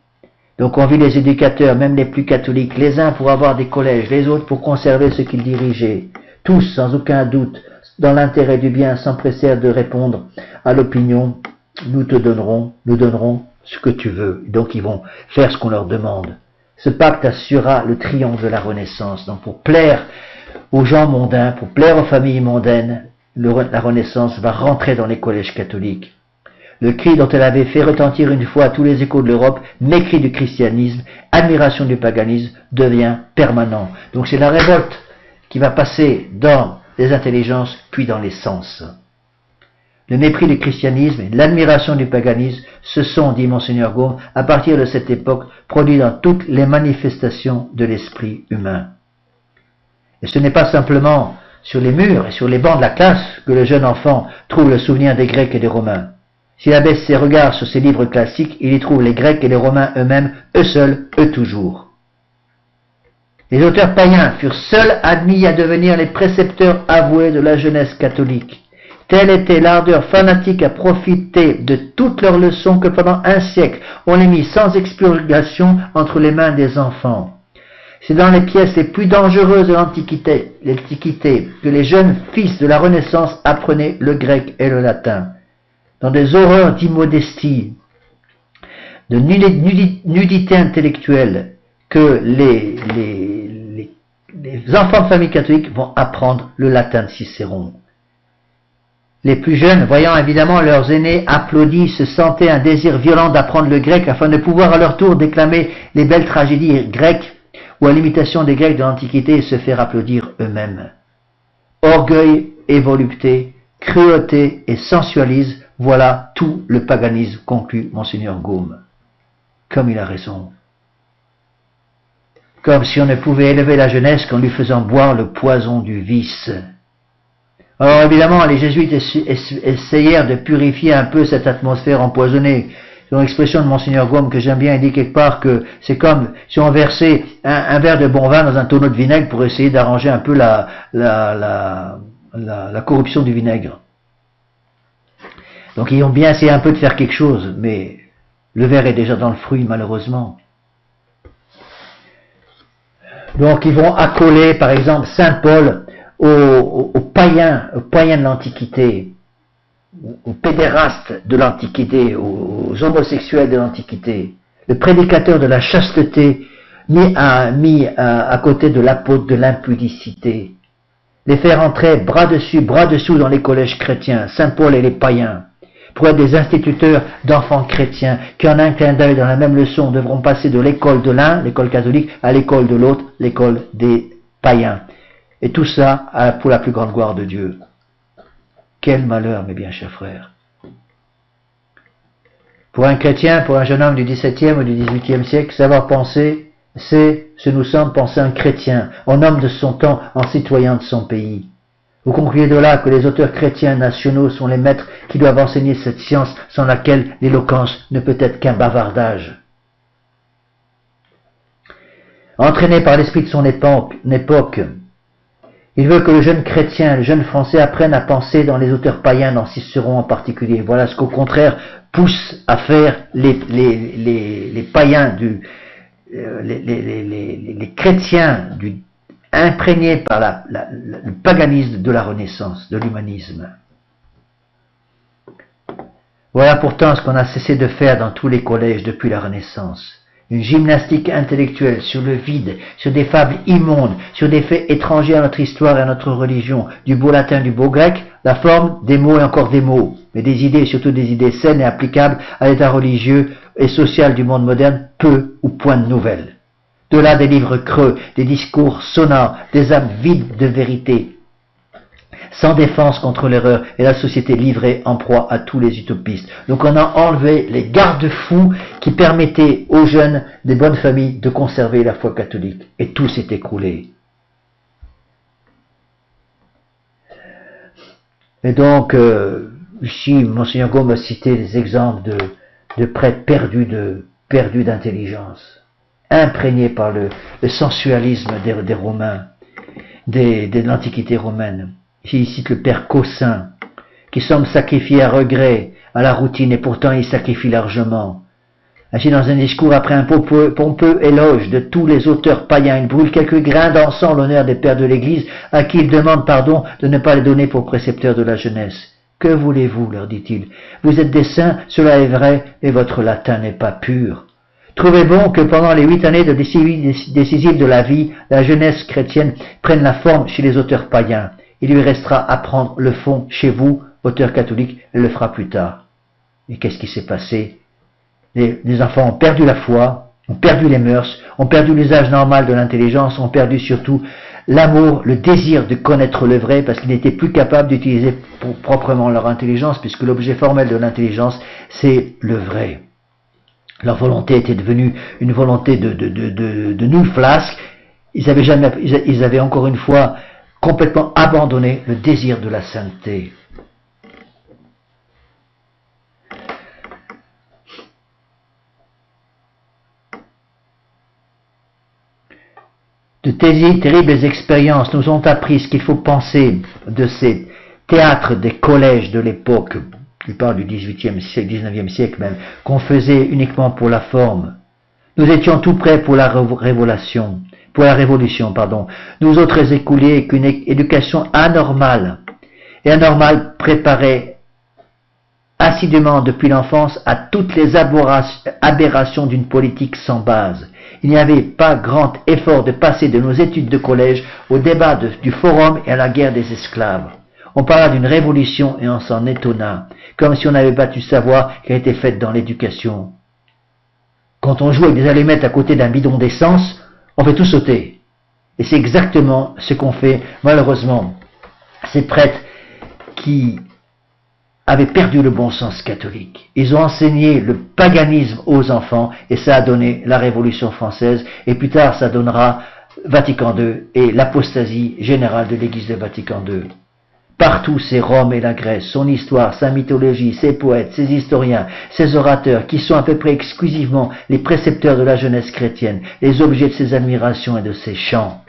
Donc on vit les éducateurs, même les plus catholiques, les uns pour avoir des collèges, les autres pour conserver ce qu'ils dirigeaient, tous sans aucun doute, dans l'intérêt du bien, s'empressèrent de répondre à l'opinion, nous donnerons ce que tu veux. Donc ils vont faire ce qu'on leur demande. Ce pacte assurera le triomphe de la Renaissance. Donc pour plaire aux gens mondains, pour plaire aux familles mondaines, la Renaissance va rentrer dans les collèges catholiques. Le cri dont elle avait fait retentir une fois à tous les échos de l'Europe, mépris du christianisme, admiration du paganisme, devient permanent. Donc c'est la révolte qui va passer dans les intelligences, puis dans les sens. Le mépris du christianisme et l'admiration du paganisme se sont, dit Monseigneur Gaume, à partir de cette époque, produits dans toutes les manifestations de l'esprit humain. Et ce n'est pas simplement sur les murs et sur les bancs de la classe que le jeune enfant trouve le souvenir des Grecs et des Romains. S'il abaisse ses regards sur ces livres classiques, il y trouve les Grecs et les Romains eux-mêmes, eux seuls, eux toujours. Les auteurs païens furent seuls admis à devenir les précepteurs avoués de la jeunesse catholique. Telle était l'ardeur fanatique à profiter de toutes leurs leçons que pendant un siècle on les mit sans expurgation entre les mains des enfants. C'est dans les pièces les plus dangereuses de l'Antiquité que les jeunes fils de la Renaissance apprenaient le grec et le latin. Dans des horreurs d'immodestie, de nudité intellectuelle que les enfants de famille catholique vont apprendre le latin de Cicéron. Les plus jeunes, voyant évidemment leurs aînés applaudis, se sentaient un désir violent d'apprendre le grec afin de pouvoir à leur tour déclamer les belles tragédies grecques ou à l'imitation des Grecs de l'Antiquité et se faire applaudir eux-mêmes. Orgueil et volupté, cruauté et sensualisme, voilà tout le paganisme, conclut Monseigneur Gaume. Comme il a raison. Comme si on ne pouvait élever la jeunesse qu'en lui faisant boire le poison du vice. Alors évidemment, les jésuites essayèrent de purifier un peu cette atmosphère empoisonnée. C'est une expression de Monseigneur Gaume que j'aime bien, il dit quelque part que c'est comme si on versait un verre de bon vin dans un tonneau de vinaigre pour essayer d'arranger un peu la corruption du vinaigre. Donc ils ont bien essayé un peu de faire quelque chose, mais le verre est déjà dans le fruit malheureusement. Donc ils vont accoler par exemple Saint Paul aux païens de l'Antiquité, aux pédérastes de l'Antiquité, aux homosexuels de l'Antiquité, le prédicateur de la chasteté mis à côté de l'apôtre de l'impudicité, les faire entrer bras dessus, bras dessous dans les collèges chrétiens, Saint Paul et les païens, pour être des instituteurs d'enfants chrétiens qui en un clin d'œil dans la même leçon devront passer de l'école de l'un, l'école catholique, à l'école de l'autre, l'école des païens. Et tout ça pour la plus grande gloire de Dieu. Quel malheur, mes bien chers frères. Pour un chrétien, pour un jeune homme du XVIIe ou du XVIIIe siècle, savoir penser, c'est ce nous sommes penser un chrétien, en homme de son temps, en citoyen de son pays. Vous concluez de là que les auteurs chrétiens nationaux sont les maîtres qui doivent enseigner cette science sans laquelle l'éloquence ne peut être qu'un bavardage. Entraîné par l'esprit de son époque, il veut que le jeune chrétien, le jeune français apprenne à penser dans les auteurs païens, dans Cicéron en particulier. Voilà ce qu'au contraire pousse à faire les païens, les chrétiens imprégnés par le paganisme de la Renaissance, de l'humanisme. Voilà pourtant ce qu'on a cessé de faire dans tous les collèges depuis la Renaissance. Une gymnastique intellectuelle sur le vide, sur des fables immondes, sur des faits étrangers à notre histoire et à notre religion, du beau latin, du beau grec, la forme, des mots et encore des mots, mais des idées, surtout des idées saines et applicables à l'état religieux et social du monde moderne, peu ou point de nouvelles. De là des livres creux, des discours sonores, des âmes vides de vérité, sans défense contre l'erreur et la société livrée en proie à tous les utopistes. Donc on a enlevé les garde-fous qui permettaient aux jeunes des bonnes familles de conserver la foi catholique. Et tout s'est écroulé. Et donc, ici, Monseigneur Gaume a cité des exemples de prêtres perdus d'intelligence, imprégnés par le sensualisme des Romains, de l'Antiquité romaine. Ici, il cite le père Caussin, qui semble sacrifier à regret à la routine, et pourtant il sacrifie largement. Ainsi, dans un discours après un pompeux éloge de tous les auteurs païens, il brûle quelques grains d'encens en l'honneur des pères de l'Église, à qui il demande pardon de ne pas les donner pour précepteurs de la jeunesse. Que voulez-vous, leur dit-il? Vous êtes des saints, cela est vrai, mais votre latin n'est pas pur. Trouvez bon que pendant les 8 années décisives de la vie, la jeunesse chrétienne prenne la forme chez les auteurs païens. Il lui restera à prendre le fond chez vous, auteurs catholiques, et le fera plus tard. Et qu'est-ce qui s'est passé? Les enfants ont perdu la foi, ont perdu les mœurs, ont perdu l'usage normal de l'intelligence, ont perdu surtout l'amour, le désir de connaître le vrai, parce qu'ils n'étaient plus capables d'utiliser proprement leur intelligence, puisque l'objet formel de l'intelligence, c'est le vrai. Leur volonté était devenue une volonté de nulle flasque. Ils avaient encore une fois complètement abandonné le désir de la sainteté. De terribles expériences nous ont appris ce qu'il faut penser de ces théâtres des collèges de l'époque, je parle du XVIIIe siècle, XIXe siècle même, qu'on faisait uniquement pour la forme. Nous étions tout prêts pour la révolution. Nous autres écouliers qu'une éducation anormale préparait assidûment depuis l'enfance à toutes les aberrations d'une politique sans base. Il n'y avait pas grand effort de passer de nos études de collège au débat du forum et à la guerre des esclaves. On parla d'une révolution et on s'en étonna, comme si on n'avait pas dû savoir qu'elle était faite dans l'éducation. Quand on joue avec des allumettes à côté d'un bidon d'essence, on fait tout sauter. Et c'est exactement ce qu'ont fait, malheureusement, ces prêtres qui avaient perdu le bon sens catholique. Ils ont enseigné le paganisme aux enfants et ça a donné la Révolution française et plus tard ça donnera Vatican II et l'apostasie générale de l'Église de Vatican II. Partout c'est Rome et la Grèce, son histoire, sa mythologie, ses poètes, ses historiens, ses orateurs, qui sont à peu près exclusivement les précepteurs de la jeunesse chrétienne, les objets de ses admirations et de ses chants.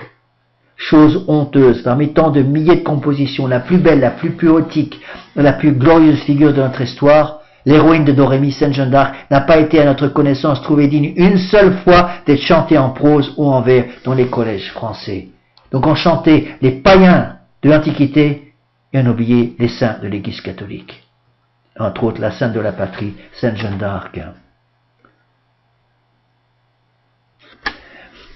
Chose honteuse, parmi tant de milliers de compositions, la plus belle, la plus poétique, la plus glorieuse figure de notre histoire, l'héroïne de Dorémy, Sainte Jeanne d'Arc, n'a pas été à notre connaissance trouvée digne une seule fois d'être chantée en prose ou en vers dans les collèges français. Donc on chantait les païens de l'Antiquité, et on oubliait les saints de l'Église catholique. Entre autres, la sainte de la patrie, Sainte Jeanne d'Arc.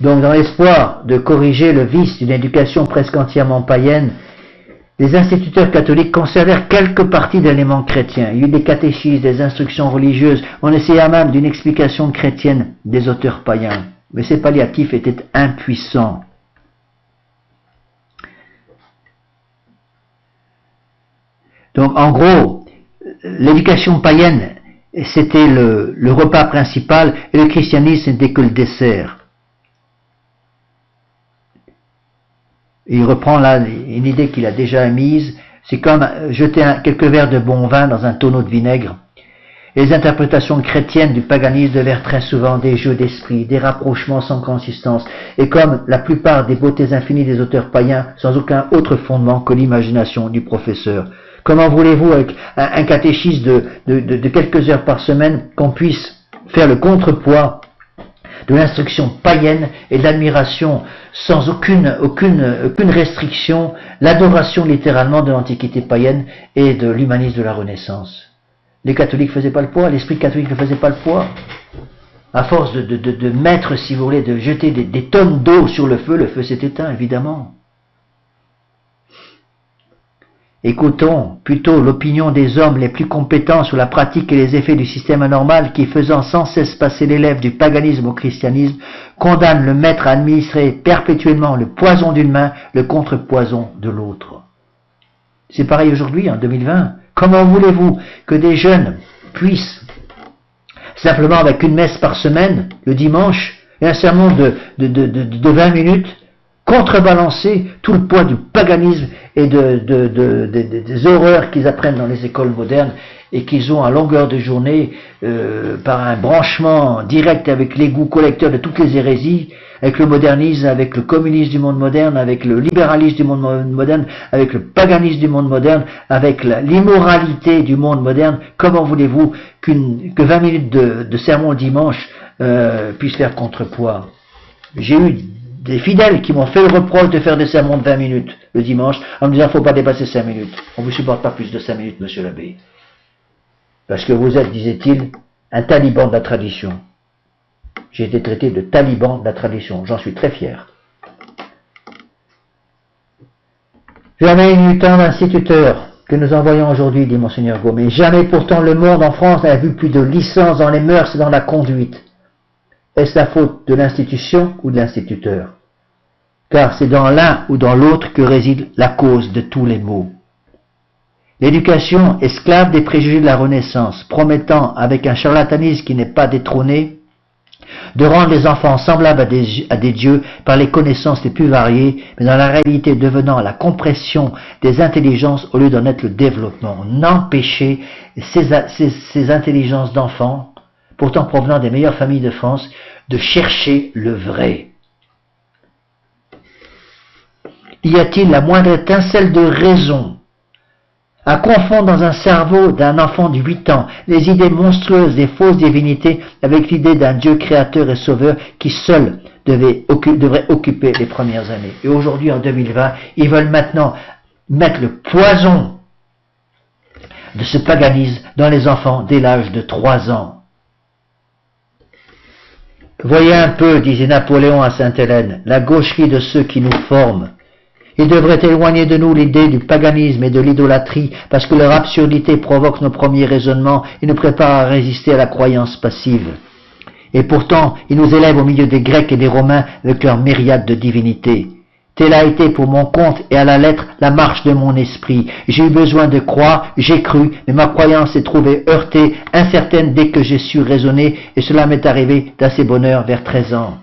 Donc, dans l'espoir de corriger le vice d'une éducation presque entièrement païenne, les instituteurs catholiques conservèrent quelques parties d'éléments chrétiens. Il y eut des catéchismes, des instructions religieuses. On essaya même d'une explication chrétienne des auteurs païens. Mais ces palliatifs étaient impuissants. Donc, en gros, l'éducation païenne, c'était le repas principal et le christianisme n'était que le dessert. Et il reprend là une idée qu'il a déjà émise, c'est comme jeter quelques verres de bon vin dans un tonneau de vinaigre. Et les interprétations chrétiennes du paganisme devinrent très souvent des jeux d'esprit, des rapprochements sans consistance, et comme la plupart des beautés infinies des auteurs païens, sans aucun autre fondement que l'imagination du professeur. Comment voulez-vous, avec un catéchisme de quelques heures par semaine, qu'on puisse faire le contrepoids de l'instruction païenne et de l'admiration sans aucune restriction, l'adoration littéralement de l'Antiquité païenne et de l'humanisme de la Renaissance? Les catholiques ne faisaient pas le poids, l'esprit catholique ne faisait pas le poids. À force de mettre, si vous voulez, de jeter des tonnes d'eau sur le feu s'est éteint, évidemment. Écoutons plutôt l'opinion des hommes les plus compétents sur la pratique et les effets du système anormal qui, faisant sans cesse passer l'élève du paganisme au christianisme, condamne le maître à administrer perpétuellement le poison d'une main, le contrepoison de l'autre. C'est pareil aujourd'hui, en 2020. Comment voulez-vous que des jeunes puissent, simplement avec une messe par semaine, le dimanche, et un sermon de 20 minutes, contrebalancer tout le poids du paganisme et des horreurs qu'ils apprennent dans les écoles modernes et qu'ils ont à longueur de journée par un branchement direct avec l'égout collecteur de toutes les hérésies, avec le modernisme, avec le communisme du monde moderne, avec le libéralisme du monde moderne, avec le paganisme du monde moderne, avec l'immoralité du monde moderne. Comment voulez-vous que 20 minutes de sermon le dimanche puissent faire contrepoids? J'ai eu des fidèles qui m'ont fait le reproche de faire des sermons de 20 minutes le dimanche en me disant il ne faut pas dépasser 5 minutes. On ne vous supporte pas plus de 5 minutes, monsieur l'abbé. Parce que vous êtes, disait-il, un taliban de la tradition. J'ai été traité de taliban de la tradition. J'en suis très fier. Jamais il n'y eut tant d'instituteurs que nous envoyons aujourd'hui, dit Monseigneur Gaumet. Jamais pourtant le monde en France n'a vu plus de licences dans les mœurs et dans la conduite. Est-ce la faute de l'institution ou de l'instituteur? Car c'est dans l'un ou dans l'autre que réside la cause de tous les maux. L'éducation, esclave des préjugés de la Renaissance, promettant, avec un charlatanisme qui n'est pas détrôné, de rendre les enfants semblables à des dieux par les connaissances les plus variées, mais dans la réalité devenant la compression des intelligences au lieu d'en être le développement. N'empêcher ces intelligences d'enfants, pourtant provenant des meilleures familles de France, de chercher le vrai. Y a-t-il la moindre étincelle de raison à confondre dans un cerveau d'un enfant de 8 ans les idées monstrueuses des fausses divinités avec l'idée d'un Dieu créateur et sauveur qui seul devrait occuper les premières années? Et aujourd'hui, en 2020, ils veulent maintenant mettre le poison de ce paganisme dans les enfants dès l'âge de 3 ans. Voyez un peu, disait Napoléon à Sainte-Hélène, la gaucherie de ceux qui nous forment. Ils devraient éloigner de nous l'idée du paganisme et de l'idolâtrie, parce que leur absurdité provoque nos premiers raisonnements et nous prépare à résister à la croyance passive. Et pourtant, ils nous élèvent au milieu des Grecs et des Romains avec leur myriade de divinités. Telle a été pour mon compte et à la lettre la marche de mon esprit. J'ai eu besoin de croire, j'ai cru, mais ma croyance s'est trouvée heurtée, incertaine dès que j'ai su raisonner, et cela m'est arrivé d'assez bonne heure vers 13 ans.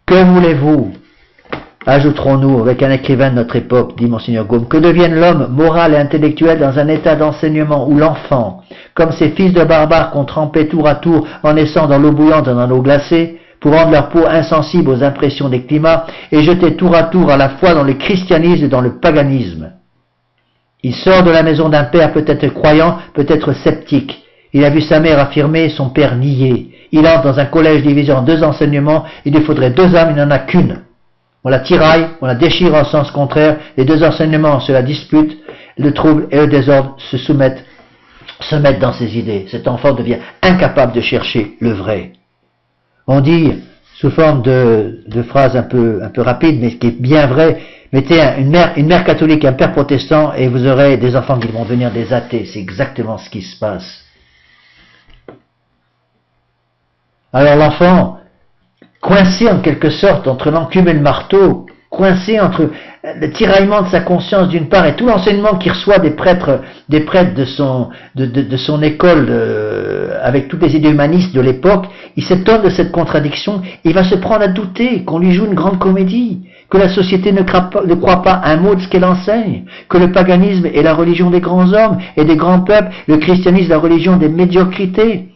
Que voulez-vous? Ajouterons-nous avec un écrivain de notre époque, dit Monseigneur Gaume, que devienne l'homme moral et intellectuel dans un état d'enseignement où l'enfant, comme ces fils de barbares qu'on trempait tour à tour en naissant dans l'eau bouillante et dans l'eau glacée, pour rendre leur peau insensible aux impressions des climats, et jeter tour à tour à la fois dans le christianisme et dans le paganisme. Il sort de la maison d'un père peut-être croyant, peut-être sceptique. Il a vu sa mère affirmer, son père nier. Il entre dans un collège divisé en 2 enseignements, il lui faudrait 2 âmes, il n'en a qu'une. On la tiraille, on la déchire en sens contraire, les 2 enseignements se la disputent, le trouble et le désordre se mettent dans ses idées. Cet enfant devient incapable de chercher le vrai. On dit, sous forme de phrases un peu rapides, mais ce qui est bien vrai, mettez une mère catholique, un père protestant, et vous aurez des enfants qui vont devenir des athées. C'est exactement ce qui se passe. Alors l'enfant, coincé en quelque sorte entre l'enclume et le marteau, coincé entre le tiraillement de sa conscience d'une part et tout l'enseignement qu'il reçoit des prêtres de son école avec toutes les idées humanistes de l'époque, il s'étonne de cette contradiction, il va se prendre à douter qu'on lui joue une grande comédie, que la société ne croit pas un mot de ce qu'elle enseigne, que le paganisme est la religion des grands hommes et des grands peuples, le christianisme la religion des médiocrités,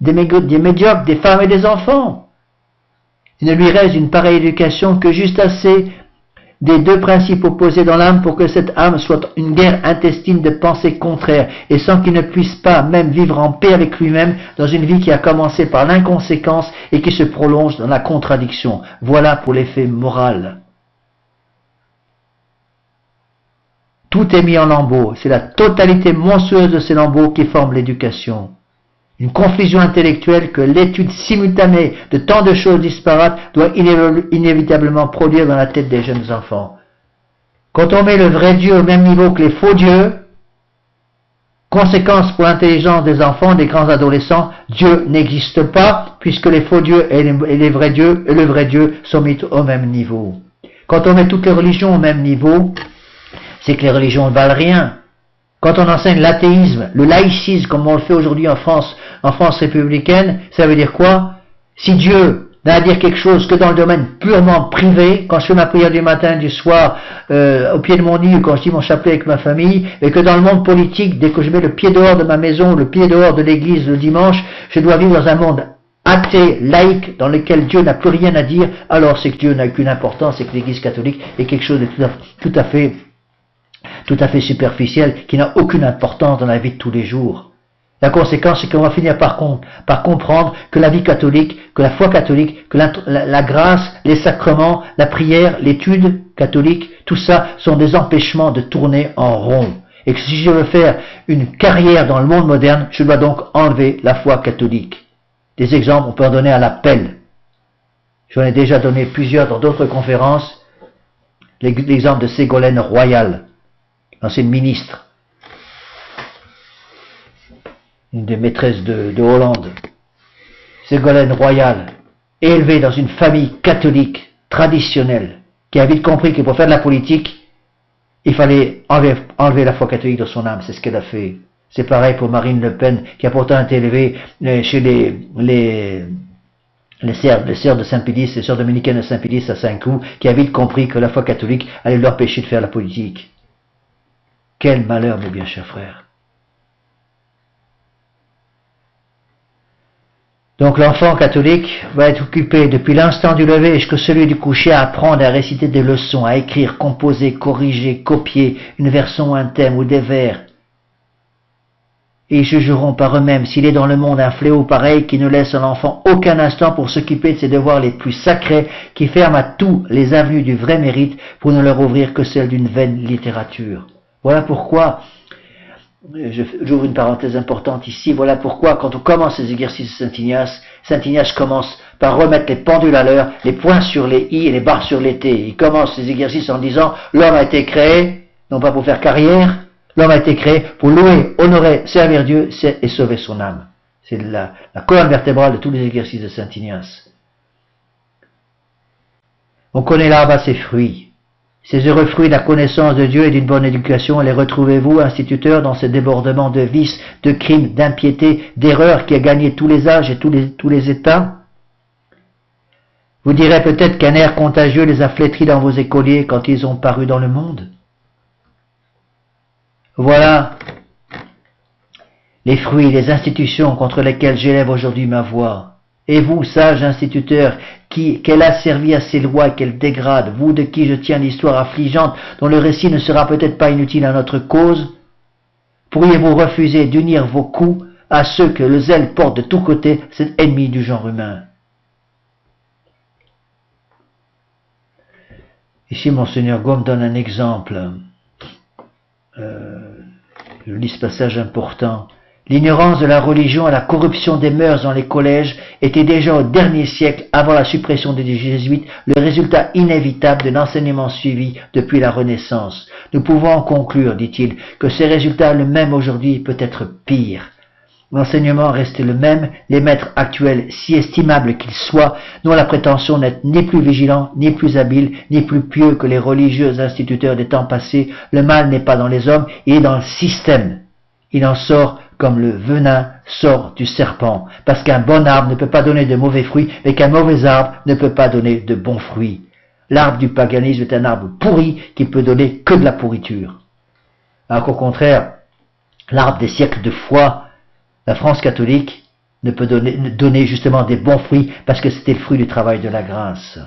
des médiocres, des femmes et des enfants. Il ne lui reste une pareille éducation que juste assez des 2 principes opposés dans l'âme pour que cette âme soit une guerre intestine de pensées contraires et sans qu'il ne puisse pas même vivre en paix avec lui-même dans une vie qui a commencé par l'inconséquence et qui se prolonge dans la contradiction. Voilà pour l'effet moral. Tout est mis en lambeaux. C'est la totalité monstrueuse de ces lambeaux qui forment l'éducation. Une confusion intellectuelle que l'étude simultanée de tant de choses disparates doit inévitablement produire dans la tête des jeunes enfants. Quand on met le vrai Dieu au même niveau que les faux dieux, conséquence pour l'intelligence des enfants, des grands adolescents, Dieu n'existe pas puisque les faux dieux et les vrais dieux et le vrai Dieu sont mis au même niveau. Quand on met toutes les religions au même niveau, c'est que les religions ne valent rien. Quand on enseigne l'athéisme, le laïcisme, comme on le fait aujourd'hui en France républicaine, ça veut dire quoi? Si Dieu n'a à dire quelque chose que dans le domaine purement privé, quand je fais ma prière du matin, du soir, au pied de mon lit, ou quand je dis mon chapelet avec ma famille, et que dans le monde politique, dès que je mets le pied dehors de ma maison, le pied dehors de l'église le dimanche, je dois vivre dans un monde athée, laïque, dans lequel Dieu n'a plus rien à dire, alors c'est que Dieu n'a aucune importance et que l'église catholique est quelque chose de tout à fait superficiel, qui n'a aucune importance dans la vie de tous les jours. La conséquence, c'est qu'on va finir par comprendre que la vie catholique, que la foi catholique, que la grâce, les sacrements, la prière, l'étude catholique, tout ça sont des empêchements de tourner en rond. Et que si je veux faire une carrière dans le monde moderne, je dois donc enlever la foi catholique. Des exemples, on peut en donner à l'appel. J'en ai déjà donné plusieurs dans d'autres conférences. L'exemple de Ségolène Royal, l'ancienne ministre, une des maîtresses de Hollande. Ségolène Royal, élevée dans une famille catholique traditionnelle, qui a vite compris que pour faire de la politique, il fallait enlever la foi catholique de son âme. C'est ce qu'elle a fait. C'est pareil pour Marine Le Pen, qui a pourtant été élevée chez les sœurs de Saint-Pédis, les sœurs dominicaines de Saint-Pédis à Saint-Cloud, qui a vite compris que la foi catholique allait leur empêcher de faire la politique. Quel malheur, mes bien chers frères. Donc l'enfant catholique va être occupé depuis l'instant du lever jusqu'à celui du coucher à apprendre à réciter des leçons, à écrire, composer, corriger, copier une version ou un thème ou des vers. Et ils jugeront par eux-mêmes s'il est dans le monde un fléau pareil qui ne laisse à l'enfant aucun instant pour s'occuper de ses devoirs les plus sacrés, qui ferme à tous les avenues du vrai mérite pour ne leur ouvrir que celle d'une vaine littérature. Voilà pourquoi, j'ouvre une parenthèse importante ici, voilà pourquoi quand on commence les exercices de Saint Ignace commence par remettre les pendules à l'heure, les points sur les i et les barres sur les t. Il commence les exercices en disant l'homme a été créé, non pas pour faire carrière, l'homme a été créé pour louer, honorer, servir Dieu et sauver son âme. C'est la colonne vertébrale de tous les exercices de Saint Ignace. On connaît l'arbre à ses fruits. Ces heureux fruits de la connaissance de Dieu et d'une bonne éducation, les retrouvez-vous, instituteurs, dans ce débordement de vices, de crimes, d'impiété, d'erreurs qui a gagné tous les âges et tous les états? Vous direz peut-être qu'un air contagieux les a flétris dans vos écoliers quand ils ont paru dans le monde. Voilà les fruits, les institutions contre lesquelles j'élève aujourd'hui ma voix. Et vous, sages instituteurs, qu'elle a servi à ses lois et qu'elle dégrade, vous de qui je tiens l'histoire affligeante, dont le récit ne sera peut-être pas inutile à notre cause, pourriez-vous refuser d'unir vos coups à ceux que le zèle porte de tous côtés, cet ennemi du genre humain? Ici, Monseigneur Gaume donne un exemple. Je lis ce passage important. L'ignorance de la religion et la corruption des mœurs dans les collèges était déjà au dernier siècle, avant la suppression des jésuites, le résultat inévitable de l'enseignement suivi depuis la Renaissance. Nous pouvons en conclure, dit-il, que ces résultats, le même aujourd'hui, peut être pire. L'enseignement restait le même, les maîtres actuels, si estimables qu'ils soient, n'ont la prétention d'être ni plus vigilants, ni plus habiles, ni plus pieux que les religieux instituteurs des temps passés. Le mal n'est pas dans les hommes, il est dans le système. Il en sort comme le venin sort du serpent, parce qu'un bon arbre ne peut pas donner de mauvais fruits, et qu'un mauvais arbre ne peut pas donner de bons fruits. L'arbre du paganisme est un arbre pourri qui peut donner que de la pourriture. Alors qu'au contraire, l'arbre des siècles de foi, la France catholique, ne peut donner justement des bons fruits, parce que c'était le fruit du travail de la grâce.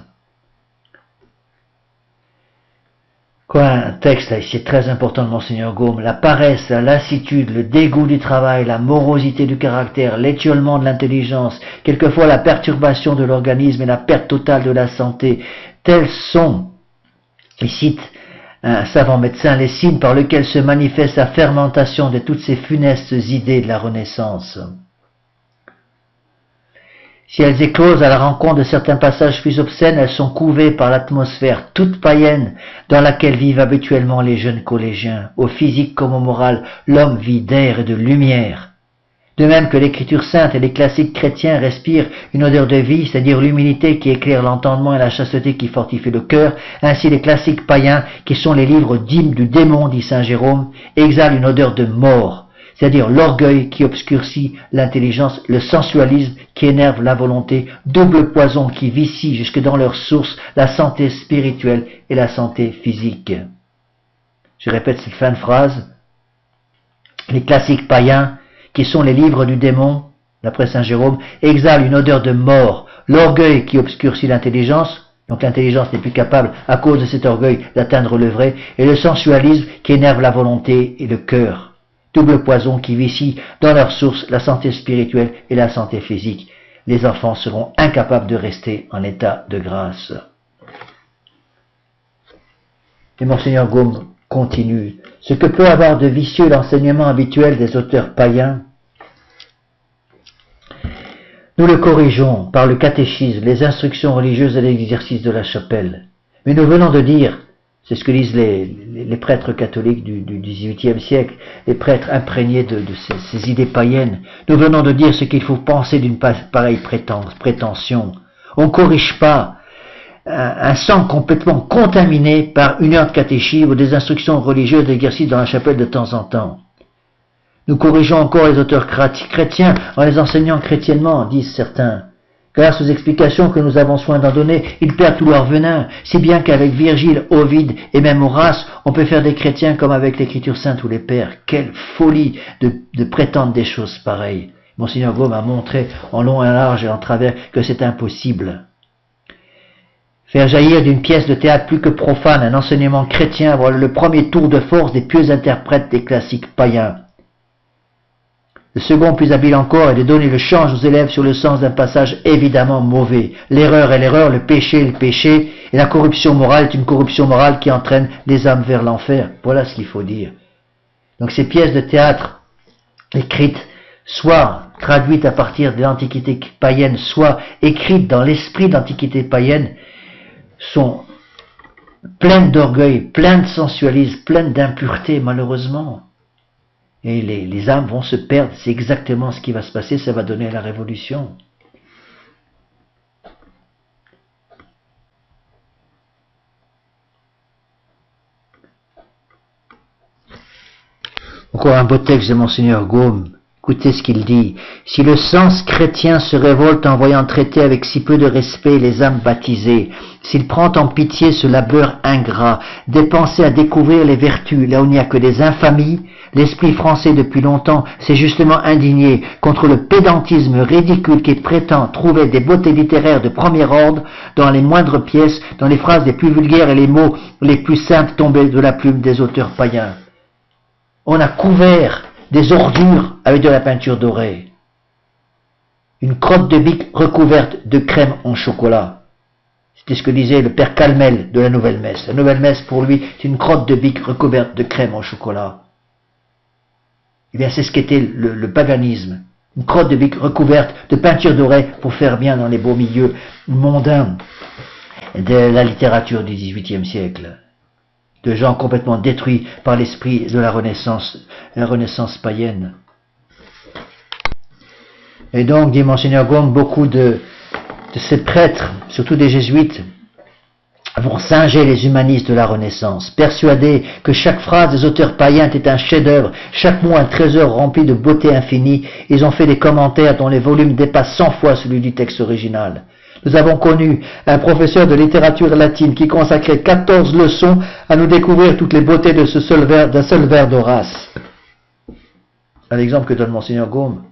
Quoi, un texte là, ici très important de Monseigneur Gaume, la paresse, la lassitude, le dégoût du travail, la morosité du caractère, l'étiolement de l'intelligence, quelquefois la perturbation de l'organisme et la perte totale de la santé, tels sont, il cite un savant médecin, les signes par lesquels se manifeste la fermentation de toutes ces funestes idées de la Renaissance. Si elles éclosent à la rencontre de certains passages plus obscènes, elles sont couvées par l'atmosphère toute païenne dans laquelle vivent habituellement les jeunes collégiens. Au physique comme au moral, l'homme vit d'air et de lumière. De même que l'écriture sainte et les classiques chrétiens respirent une odeur de vie, c'est-à-dire l'humilité qui éclaire l'entendement et la chasteté qui fortifie le cœur, ainsi les classiques païens, qui sont les livres d'hymnes du démon, dit saint Jérôme, exhalent une odeur de mort, c'est-à-dire l'orgueil qui obscurcit l'intelligence, le sensualisme qui énerve la volonté, double poison qui vicie jusque dans leur source la santé spirituelle et la santé physique. Je répète cette fin de phrase. Les classiques païens, qui sont les livres du démon, d'après saint Jérôme, exhalent une odeur de mort, l'orgueil qui obscurcit l'intelligence, donc l'intelligence n'est plus capable, à cause de cet orgueil, d'atteindre le vrai, et le sensualisme qui énerve la volonté et le cœur. Double poison qui vicie dans leur source la santé spirituelle et la santé physique. Les enfants seront incapables de rester en état de grâce. Et Monseigneur Gaume continue. Ce que peut avoir de vicieux l'enseignement habituel des auteurs païens, nous le corrigeons par le catéchisme, les instructions religieuses et l'exercice de la chapelle. Mais nous venons de dire, c'est ce que disent les prêtres catholiques du XVIIIe siècle, les prêtres imprégnés de ces idées païennes, nous venons de dire ce qu'il faut penser d'une pareille prétention. On ne corrige pas un sang complètement contaminé par une heure de catéchisme ou des instructions religieuses d'exercice dans la chapelle de temps en temps. Nous corrigeons encore les auteurs chrétiens en les enseignant chrétiennement, disent certains. Grâce aux explications que nous avons soin d'en donner, ils perdent tout leur venin, si bien qu'avec Virgile, Ovide et même Horace, on peut faire des chrétiens comme avec l'écriture sainte ou les pères. Quelle folie de prétendre des choses pareilles. Monseigneur Gaume a montré en long et en large et en travers que c'est impossible. Faire jaillir d'une pièce de théâtre plus que profane un enseignement chrétien, voilà le premier tour de force des pieux interprètes des classiques païens. Le second, plus habile encore, est de donner le change aux élèves sur le sens d'un passage évidemment mauvais. L'erreur est l'erreur, le péché est le péché, et la corruption morale est une corruption morale qui entraîne les âmes vers l'enfer. Voilà ce qu'il faut dire. Donc ces pièces de théâtre écrites, soit traduites à partir de l'Antiquité païenne, soit écrites dans l'esprit de l'Antiquité païenne, sont pleines d'orgueil, pleines de sensualisme, pleines d'impureté, malheureusement. Et les âmes vont se perdre, c'est exactement ce qui va se passer, ça va donner la révolution. Encore un beau texte de Monseigneur Gaume. Écoutez ce qu'il dit. Si le sens chrétien se révolte en voyant traiter avec si peu de respect les âmes baptisées, s'il prend en pitié ce labeur ingrat, dépensé à découvrir les vertus là où il n'y a que des infamies, l'esprit français depuis longtemps s'est justement indigné contre le pédantisme ridicule qui prétend trouver des beautés littéraires de premier ordre dans les moindres pièces, dans les phrases les plus vulgaires et les mots les plus simples tombés de la plume des auteurs païens. On a couvert des ordures avec de la peinture dorée. Une crotte de bique recouverte de crème en chocolat. C'était ce que disait le père Calmel de la Nouvelle Messe. La Nouvelle Messe, pour lui, c'est une crotte de bique recouverte de crème en chocolat. Eh bien, c'est ce qu'était le paganisme. Une crotte de bique recouverte de peinture dorée pour faire bien dans les beaux milieux mondains de la littérature du XVIIIe siècle. De gens complètement détruits par l'esprit de la Renaissance païenne. Et donc, dit Monseigneur Gaume, beaucoup de ces prêtres, surtout des jésuites, vont singer les humanistes de la Renaissance, persuadés que chaque phrase des auteurs païens était un chef-d'œuvre, chaque mot un trésor rempli de beauté infinie. Ils ont fait des commentaires dont les volumes dépassent 100 fois celui du texte original. Nous avons connu un professeur de littérature latine qui consacrait 14 leçons à nous découvrir toutes les beautés de d'un seul vers d'Horace. Un exemple que donne Monseigneur Gaume.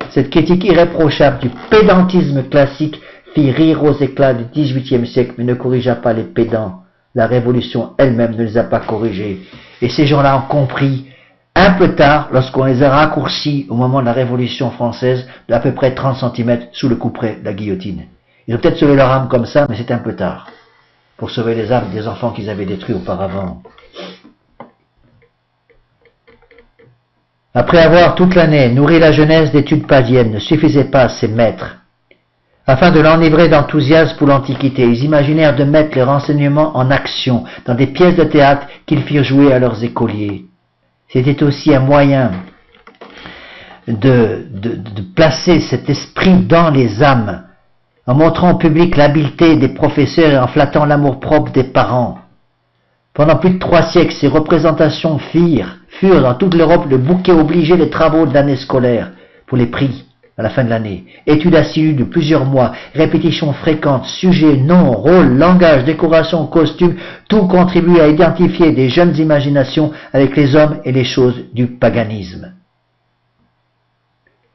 Cette critique irréprochable du pédantisme classique fit rire aux éclats du XVIIIe siècle, mais ne corrigea pas les pédants. La Révolution elle-même ne les a pas corrigés. Et ces gens-là ont compris un peu tard, lorsqu'on les a raccourcis au moment de la Révolution française, d'à peu près 30 cm sous le couperet de la guillotine. Ils ont peut-être sauvé leur âme comme ça, mais c'est un peu tard. pour sauver les âmes des enfants qu'ils avaient détruits auparavant. Après avoir toute l'année nourri la jeunesse d'études païennes, ne suffisait pas à ses maîtres. Afin de l'enivrer d'enthousiasme pour l'Antiquité, ils imaginèrent de mettre les renseignements en action dans des pièces de théâtre qu'ils firent jouer à leurs écoliers. C'était aussi un moyen de placer cet esprit dans les âmes, en montrant au public l'habileté des professeurs et en flattant l'amour-propre des parents. Pendant plus de 3 siècles, ces représentations furent dans toute l'Europe le bouquet obligé des travaux de l'année scolaire pour les prix à la fin de l'année. Études assidues de plusieurs mois, répétitions fréquentes, sujets, noms, rôles, langage, décoration, costumes, tout contribue à identifier des jeunes imaginations avec les hommes et les choses du paganisme.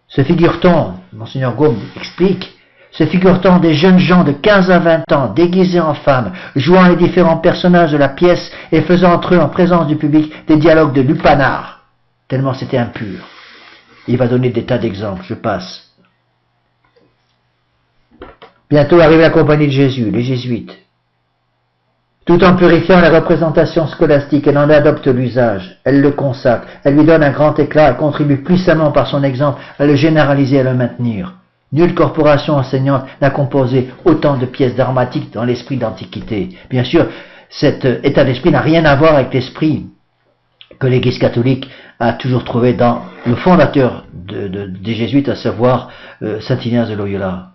Se figure-t-on, Monseigneur Gaume explique, se figure-t-on des jeunes gens de 15 à 20 ans, déguisés en femmes, jouant les différents personnages de la pièce et faisant entre eux, en présence du public, des dialogues de lupanar, tellement c'était impur. Il va donner des tas d'exemples, je passe. Bientôt arrive la compagnie de Jésus, les jésuites. Tout en purifiant la représentation scolastique, elle en adopte l'usage, elle le consacre, elle lui donne un grand éclat, elle contribue puissamment par son exemple à le généraliser, à le maintenir. Nulle corporation enseignante n'a composé autant de pièces dramatiques dans l'esprit d'Antiquité. Bien sûr, cet état d'esprit n'a rien à voir avec l'esprit que l'Église catholique a toujours trouvé dans le fondateur des Jésuites, à savoir Saint Ignace de Loyola.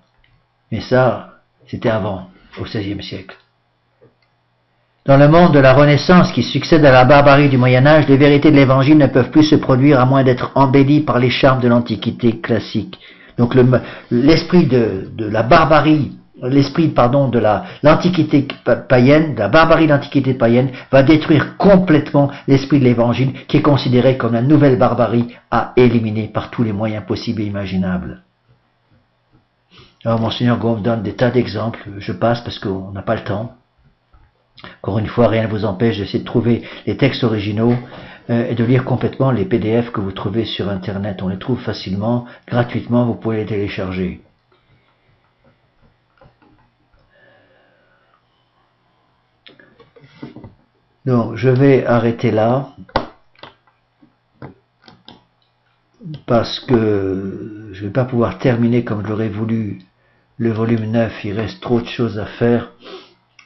Mais ça, c'était avant, au XVIe siècle. Dans le monde de la Renaissance qui succède à la barbarie du Moyen-Âge, les vérités de l'Évangile ne peuvent plus se produire à moins d'être embellies par les charmes de l'Antiquité classique. Donc l'esprit de la barbarie, de l'Antiquité païenne, de la barbarie de l'Antiquité païenne, va détruire complètement l'esprit de l'Évangile, qui est considéré comme la nouvelle barbarie à éliminer par tous les moyens possibles et imaginables. Alors Monseigneur Gaume donne des tas d'exemples, je passe parce qu'on n'a pas le temps. Encore une fois, rien ne vous empêche d'essayer de trouver les textes originaux et de lire complètement les PDF que vous trouvez sur Internet. On les trouve facilement, gratuitement, vous pouvez les télécharger. Donc, je vais arrêter là, parce que je ne vais pas pouvoir terminer comme je l'aurais voulu le volume 9, il reste trop de choses à faire.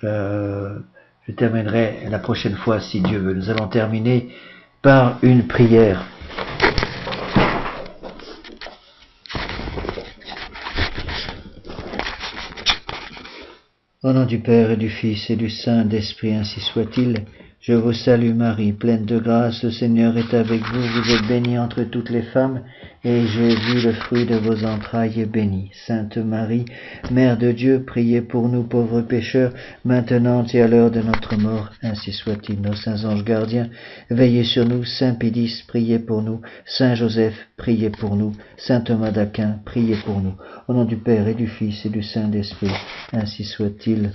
Je terminerai la prochaine fois si Dieu veut. Nous allons terminer par une prière. Au nom du Père et du Fils et du Saint-Esprit, ainsi soit-il. Je vous salue Marie, pleine de grâce, le Seigneur est avec vous, vous êtes bénie entre toutes les femmes, et Jésus, le fruit de vos entrailles, est béni. Sainte Marie, Mère de Dieu, priez pour nous pauvres pécheurs, maintenant et à l'heure de notre mort, ainsi soit-il. Nos saints anges gardiens, veillez sur nous. Saint Pédis, priez pour nous. Saint Joseph, priez pour nous. Saint Thomas d'Aquin, priez pour nous. Au nom du Père et du Fils et du Saint-Esprit, ainsi soit-il.